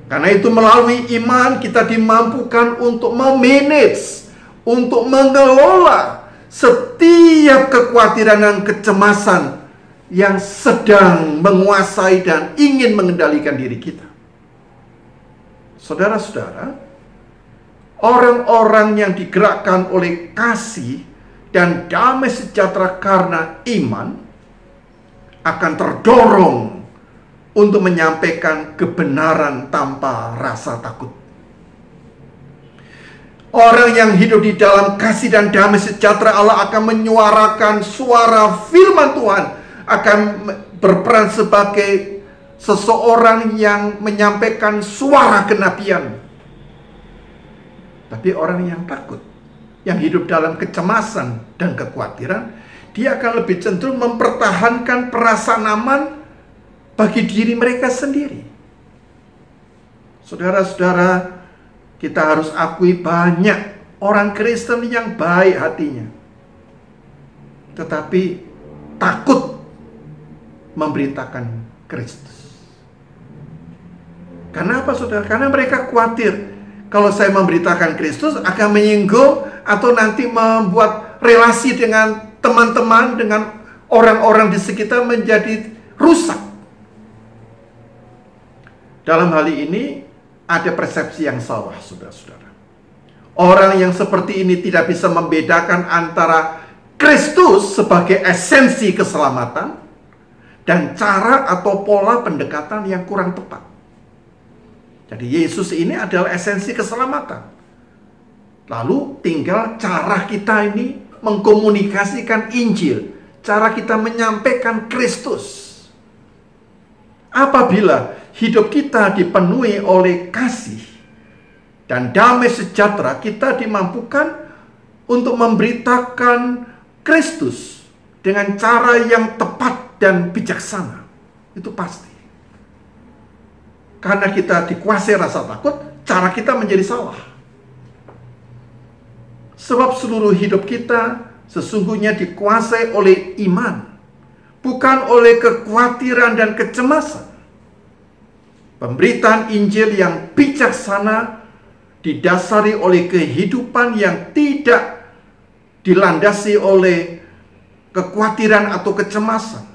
Karena itu melalui iman kita dimampukan untuk memanage, untuk mengelola setiap kekhawatiran dan kecemasan yang sedang menguasai dan ingin mengendalikan diri kita. Saudara-saudara, orang-orang yang digerakkan oleh kasih dan damai sejahtera karena iman akan terdorong untuk menyampaikan kebenaran tanpa rasa takut. Orang yang hidup di dalam kasih dan damai sejahtera Allah akan menyuarakan suara firman Tuhan, akan berperan sebagai seseorang yang menyampaikan suara kenabian. Tapi orang yang takut, yang hidup dalam kecemasan dan kekhawatiran, dia akan lebih cenderung mempertahankan perasaan aman bagi diri mereka sendiri. Saudara-saudara, kita harus akui banyak orang Kristen yang baik hatinya, tetapi takut memberitakan Kristus. Kenapa, saudara? Karena mereka khawatir kalau saya memberitakan Kristus akan menyinggung atau nanti membuat relasi dengan teman-teman, dengan orang-orang di sekitar menjadi rusak. Dalam hal ini ada persepsi yang salah, saudara-saudara. Orang yang seperti ini tidak bisa membedakan antara Kristus sebagai esensi keselamatan dan cara atau pola pendekatan yang kurang tepat. Jadi Yesus ini adalah esensi keselamatan. Lalu tinggal cara kita ini mengkomunikasikan Injil, cara kita menyampaikan Kristus. Apabila hidup kita dipenuhi oleh kasih dan damai sejahtera, kita dimampukan untuk memberitakan Kristus dengan cara yang tepat dan bijaksana. Itu pasti. Karena kita dikuasai rasa takut, cara kita menjadi salah. Sebab seluruh hidup kita sesungguhnya dikuasai oleh iman, bukan oleh kekhawatiran dan kecemasan. Pemberitaan Injil yang bijaksana didasari oleh kehidupan yang tidak dilandasi oleh kekhawatiran atau kecemasan,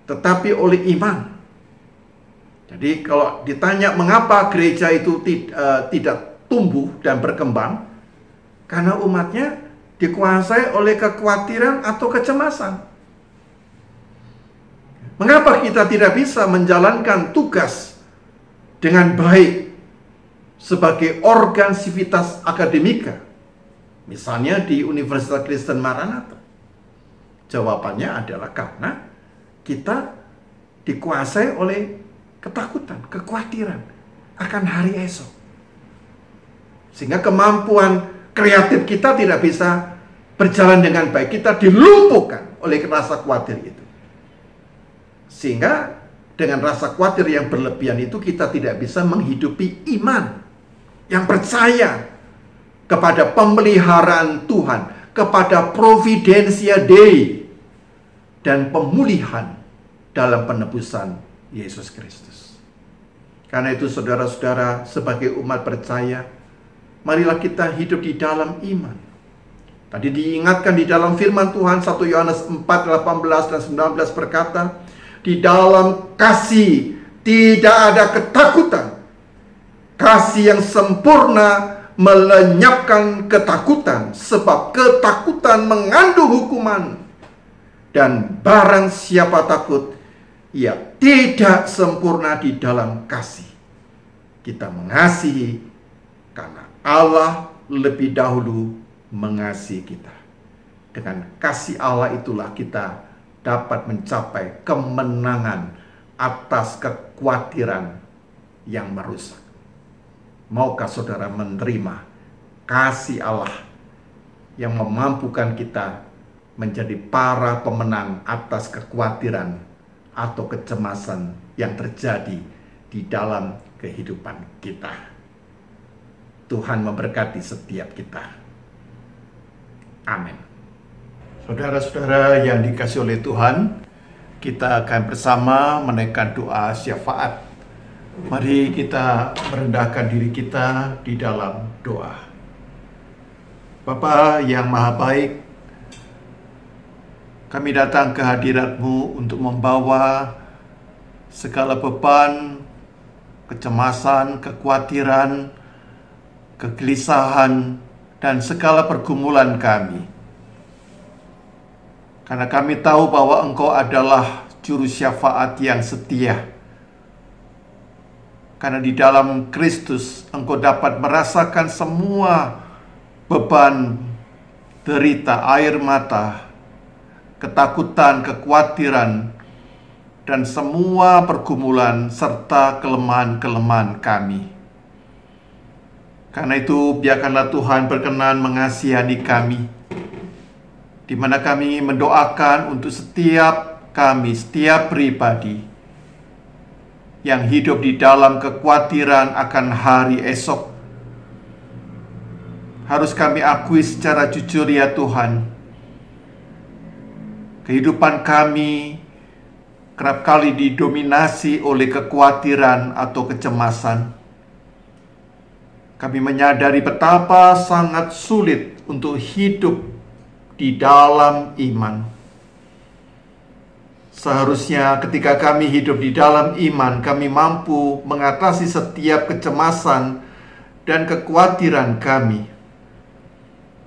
tetapi oleh iman. Jadi kalau ditanya mengapa gereja itu tidak tumbuh dan berkembang, karena umatnya dikuasai oleh kekhawatiran atau kecemasan. Mengapa kita tidak bisa menjalankan tugas dengan baik sebagai organ sivitas akademika, misalnya di Universitas Kristen Maranatha? Jawabannya adalah karena kita dikuasai oleh ketakutan, kekhawatiran akan hari esok. Sehingga kemampuan kreatif kita tidak bisa berjalan dengan baik. Kita dilumpuhkan oleh rasa khawatir itu. Sehingga dengan rasa khawatir yang berlebihan itu kita tidak bisa menghidupi iman yang percaya kepada pemeliharaan Tuhan, kepada providensia Dei, dan pemulihan dalam penebusan Yesus Kristus. Karena itu saudara-saudara, sebagai umat percaya, marilah kita hidup di dalam iman. Tadi diingatkan di dalam firman Tuhan 1 Yohanes 4, 18 dan 19 berkata, di dalam kasih tidak ada ketakutan. Kasih yang sempurna melenyapkan ketakutan, sebab ketakutan mengandung hukuman. Dan barang siapa takut, ia tidak sempurna di dalam kasih. Kita mengasihi karena Allah lebih dahulu mengasihi kita. Dengan kasih Allah itulah kita dapat mencapai kemenangan atas kekhawatiran yang merusak. Maukah saudara menerima kasih Allah yang memampukan kita menjadi para pemenang atas kekhawatiran atau kecemasan yang terjadi di dalam kehidupan kita? Tuhan memberkati setiap kita. Amin. Saudara-saudara yang dikasihi oleh Tuhan, kita akan bersama menaikkan doa syafaat. Mari kita merendahkan diri kita di dalam doa. Bapa yang Maha Baik, kami datang ke hadirat-Mu untuk membawa segala beban, kecemasan, kekhawatiran, kegelisahan, dan segala pergumulan kami. Karena kami tahu bahwa Engkau adalah juru syafaat yang setia. Karena di dalam Kristus Engkau dapat merasakan semua beban, derita, air mata, ketakutan, kekhawatiran, dan semua pergumulan serta kelemahan-kelemahan kami. Karena itu biarkanlah Tuhan berkenan mengasihani kami, di mana kami mendoakan untuk setiap kami, setiap pribadi yang hidup di dalam kekhawatiran akan hari esok. Harus kami akui secara jujur ya Tuhan, kehidupan kami kerap kali didominasi oleh kekhawatiran atau kecemasan. Kami menyadari betapa sangat sulit untuk hidup di dalam iman. Seharusnya ketika kami hidup di dalam iman, kami mampu mengatasi setiap kecemasan dan kekhawatiran kami.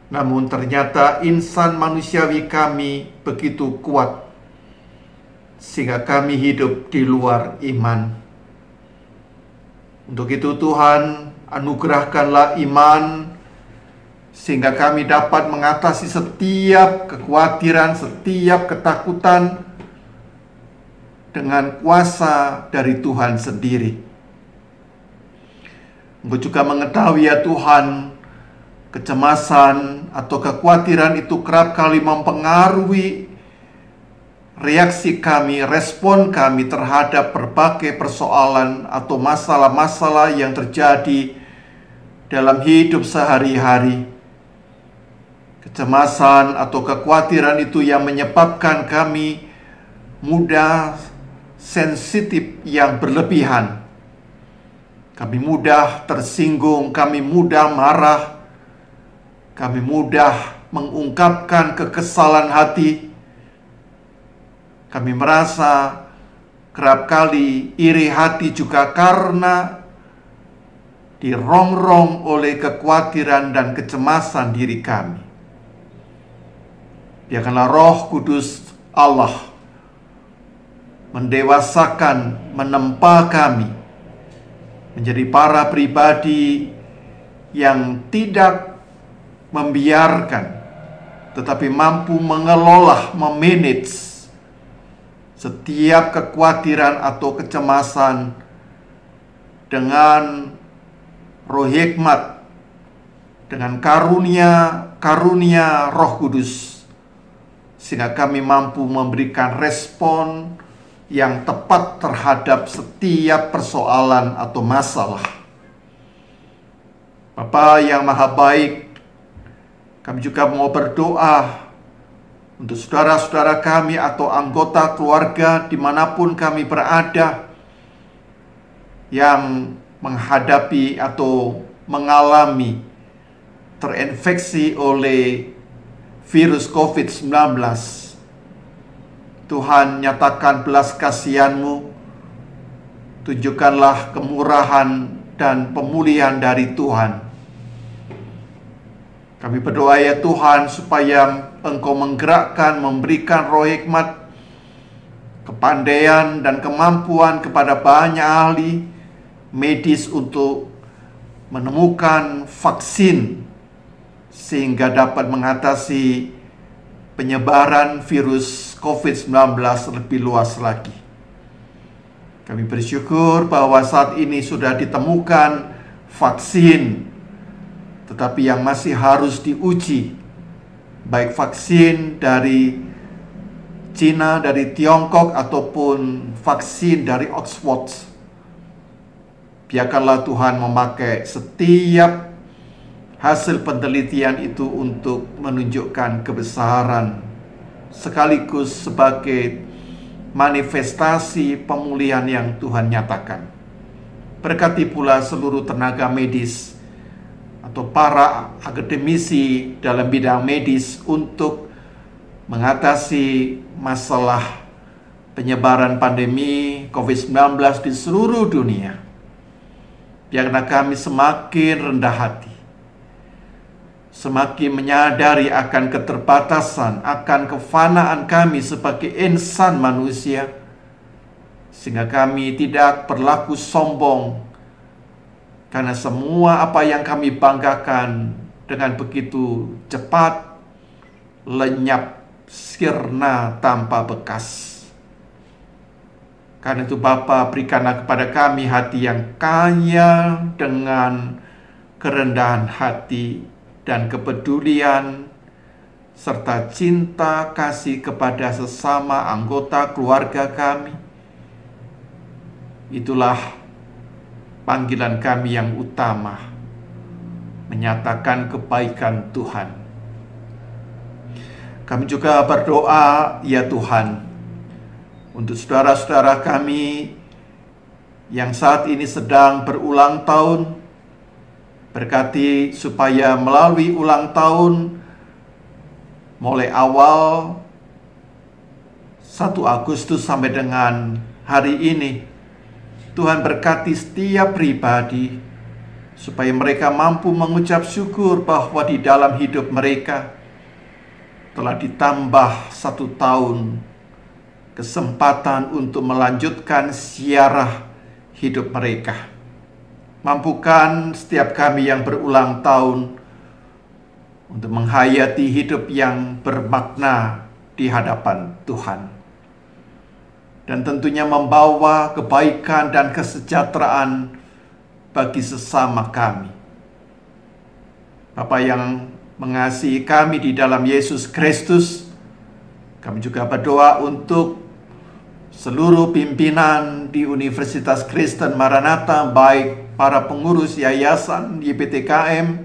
Namun ternyata insan manusiawi kami begitu kuat, sehingga kami hidup di luar iman. Untuk itu Tuhan, anugerahkanlah iman, sehingga kami dapat mengatasi setiap kekhawatiran, setiap ketakutan, dengan kuasa dari Tuhan sendiri. Engkau juga mengetahui ya Tuhan, kecemasan atau kekhawatiran itu kerap kali mempengaruhi reaksi kami, respon kami terhadap berbagai persoalan atau masalah-masalah yang terjadi dalam hidup sehari-hari. Kecemasan atau kekhawatiran itu yang menyebabkan kami mudah sensitif yang berlebihan. Kami mudah tersinggung, kami mudah marah, kami mudah mengungkapkan kekesalan hati. Kami merasa kerap kali iri hati juga karena dirongrong oleh kekhawatiran dan kecemasan diri kami. Biarkanlah Roh Kudus Allah mendewasakan, menempa kami menjadi para pribadi yang tidak membiarkan, tetapi mampu mengelola, memanage setiap kekhawatiran atau kecemasan dengan roh hikmat, dengan karunia Roh Kudus, sehingga kami mampu memberikan respon yang tepat terhadap setiap persoalan atau masalah. Bapa yang Maha Baik, kami juga mau berdoa untuk saudara-saudara kami atau anggota keluarga dimanapun kami berada yang menghadapi atau mengalami terinfeksi oleh virus COVID-19. Tuhan, nyatakan belas kasihan-Mu, tunjukkanlah kemurahan dan pemulihan dari Tuhan. Kami berdoa ya Tuhan, supaya Engkau menggerakkan, memberikan roh hikmat, kepandaian dan kemampuan kepada banyak ahli medis untuk menemukan vaksin sehingga dapat mengatasi penyebaran virus COVID-19 lebih luas lagi. Kami bersyukur bahwa saat ini sudah ditemukan vaksin, tetapi yang masih harus diuji, baik vaksin dari Cina, dari Tiongkok, ataupun vaksin dari Oxford. Biarkanlah Tuhan memakai setiap hasil penelitian itu untuk menunjukkan kebesaran, sekaligus sebagai manifestasi pemulihan yang Tuhan nyatakan. Berkati pula seluruh tenaga medis atau para akademisi dalam bidang medis untuk mengatasi masalah penyebaran pandemi COVID-19 di seluruh dunia. Biarlah kami semakin rendah hati, semakin menyadari akan keterbatasan, akan kefanaan kami sebagai insan manusia, sehingga kami tidak berlaku sombong, karena semua apa yang kami banggakan dengan begitu cepat lenyap, sirna tanpa bekas. Karena itu Bapa, berikanlah kepada kami hati yang kaya dengan kerendahan hati dan kepedulian, serta cinta kasih kepada sesama anggota keluarga kami. Itulah panggilan kami yang utama, menyatakan kebaikan Tuhan. Kami juga berdoa, ya Tuhan, untuk saudara-saudara kami yang saat ini sedang berulang tahun. Berkati supaya melalui ulang tahun, mulai awal 1 Agustus sampai dengan hari ini, Tuhan berkati setiap pribadi, supaya mereka mampu mengucap syukur bahwa di dalam hidup mereka telah ditambah 1 tahun kesempatan untuk melanjutkan ziarah hidup mereka. Mampukan setiap kami yang berulang tahun untuk menghayati hidup yang bermakna di hadapan Tuhan, dan tentunya membawa kebaikan dan kesejahteraan bagi sesama kami. Bapa yang mengasihi kami di dalam Yesus Kristus, kami juga berdoa untuk seluruh pimpinan di Universitas Kristen Maranatha, baik para pengurus yayasan YPTKM,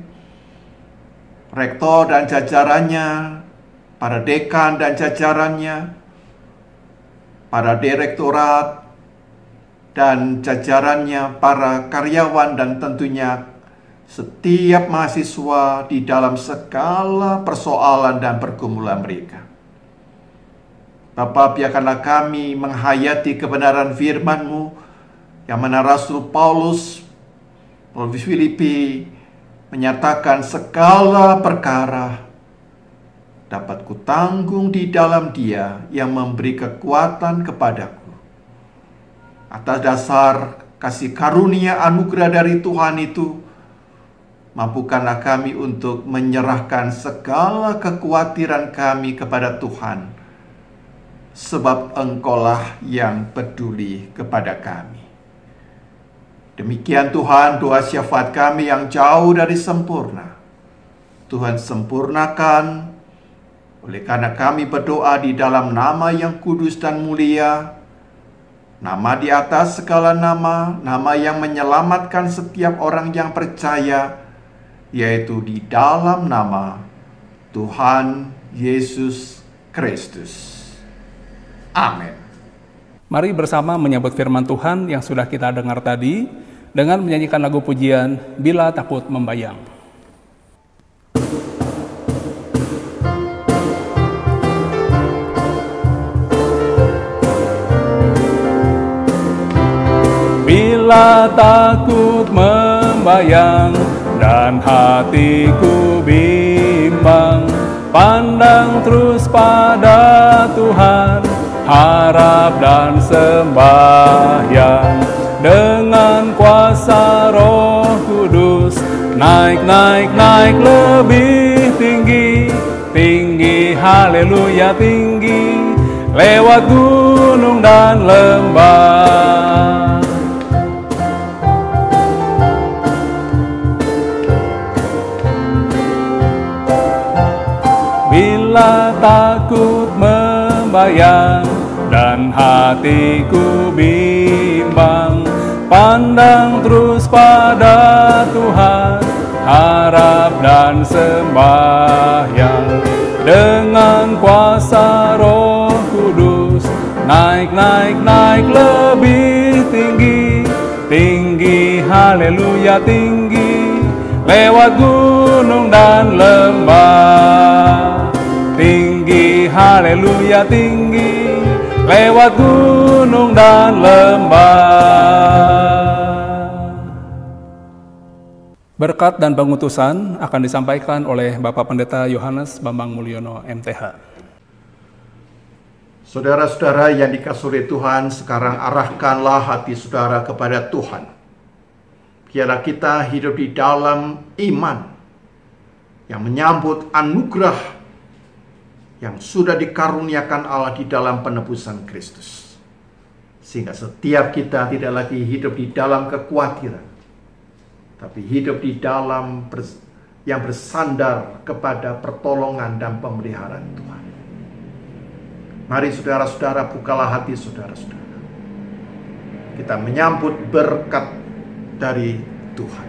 rektor dan jajarannya, para dekan dan jajarannya, para direktorat dan jajarannya, para karyawan, dan tentunya setiap mahasiswa di dalam segala persoalan dan pergumulan mereka. Bapa, biarkanlah kami menghayati kebenaran firman-Mu, yang mana Rasul Paulus melalui Filipi menyatakan segala perkara dapat kutanggung di dalam Dia yang memberi kekuatan kepadaku. Atas dasar kasih karunia anugerah dari Tuhan itu, mampukanlah kami untuk menyerahkan segala kekhawatiran kami kepada Tuhan, sebab Engkaulah yang peduli kepada kami. Demikian Tuhan, doa syafaat kami yang jauh dari sempurna. Tuhan sempurnakan. Oleh karena kami berdoa di dalam nama yang kudus dan mulia, nama di atas segala nama, nama yang menyelamatkan setiap orang yang percaya, yaitu di dalam nama Tuhan Yesus Kristus. Amin. Mari bersama menyambut firman Tuhan yang sudah kita dengar tadi dengan menyanyikan lagu pujian Bila Takut Membayang. Bila takut membayang dan hatiku bimbang, pandang terus pada Tuhan, harap dan sembahyang. Dengan kuasa Roh Kudus, naik lebih tinggi, tinggi, haleluya tinggi, lewat gunung dan lembah. Bila takut membayang dan hatiku bimbang, pandang terus pada Tuhan, harap dan sembahyang. Dengan kuasa Roh Kudus, naik lebih tinggi, tinggi, haleluya tinggi, lewat gunung dan lembah. Tinggi, haleluya tinggi, lewat gunung dan lembah. Berkat dan pengutusan akan disampaikan oleh Bapak Pendeta Yohanes Bambang Mulyono, MTH. Saudara-saudara yang dikasihi oleh Tuhan, sekarang arahkanlah hati saudara kepada Tuhan. Biarlah kita hidup di dalam iman yang menyambut anugerah yang sudah dikaruniakan Allah di dalam penebusan Kristus. Sehingga setiap kita tidak lagi hidup di dalam kekhawatiran, tapi hidup di dalam yang bersandar kepada pertolongan dan pemeliharaan Tuhan. Mari saudara-saudara, bukalah hati saudara-saudara. Kita menyambut berkat dari Tuhan.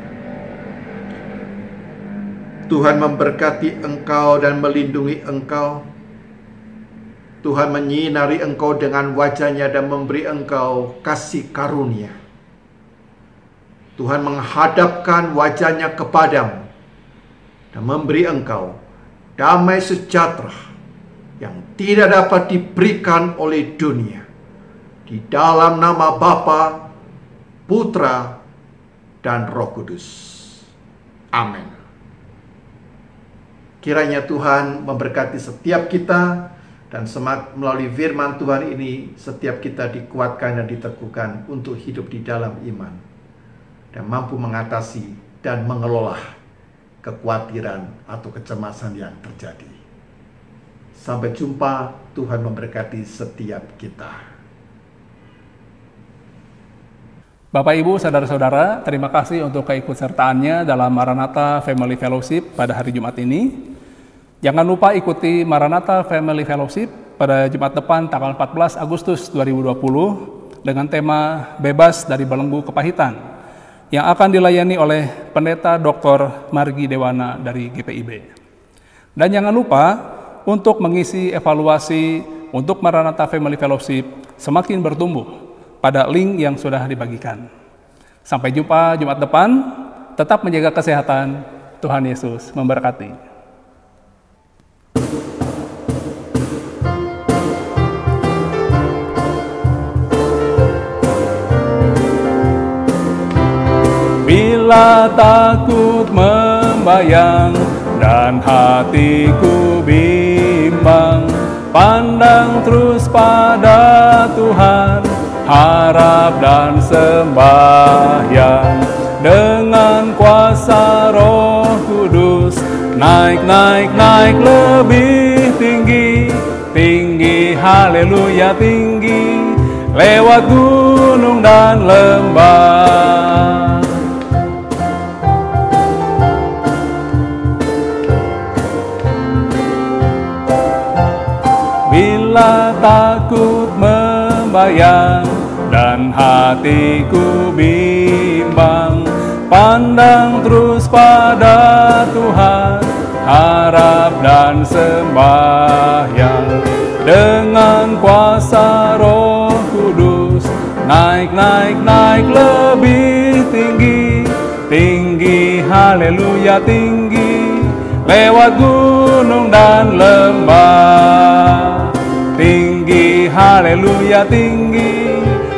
Tuhan memberkati engkau dan melindungi engkau. Tuhan menyinari engkau dengan wajah-Nya dan memberi engkau kasih karunia. Tuhan menghadapkan wajah-Nya kepadamu dan memberi engkau damai sejahtera yang tidak dapat diberikan oleh dunia. Di dalam nama Bapa, Putra, dan Roh Kudus. Amin. Kiranya Tuhan memberkati setiap kita, dan melalui firman Tuhan ini setiap kita dikuatkan dan diteguhkan untuk hidup di dalam iman dan mampu mengatasi dan mengelola kekhawatiran atau kecemasan yang terjadi. Sampai jumpa, Tuhan memberkati setiap kita. Bapak, Ibu, saudara-saudara, terima kasih untuk keikutsertaannya dalam Maranatha Family Fellowship pada hari Jumat ini. Jangan lupa ikuti Maranatha Family Fellowship pada Jumat depan tanggal 14 Agustus 2020 dengan tema Bebas dari Belenggu Kepahitan yang akan dilayani oleh Pendeta Dr. Margi Dewana dari GPIB. Dan jangan lupa untuk mengisi evaluasi untuk Maranatha Family Fellowship semakin bertumbuh pada link yang sudah dibagikan. Sampai jumpa Jumat depan, tetap menjaga kesehatan. Tuhan Yesus memberkati. Bila takut membayang dan hatiku bimbang, pandang terus pada Tuhan, harap dan sembahyang. Dengan kuasa Roh Kudus, naik lebih tinggi, tinggi, haleluya tinggi, lewat gunung dan lembah. hatiku bimbang. Pandang terus pada Tuhan, harap dan sembahyang. Dengan kuasa Roh Kudus, naik, naik, naik lebih tinggi. Tinggi, haleluya tinggi, lewat gunung dan lembah. Tinggi, haleluya tinggi,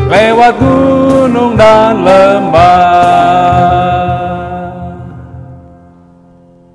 lewat gunung dan lembah.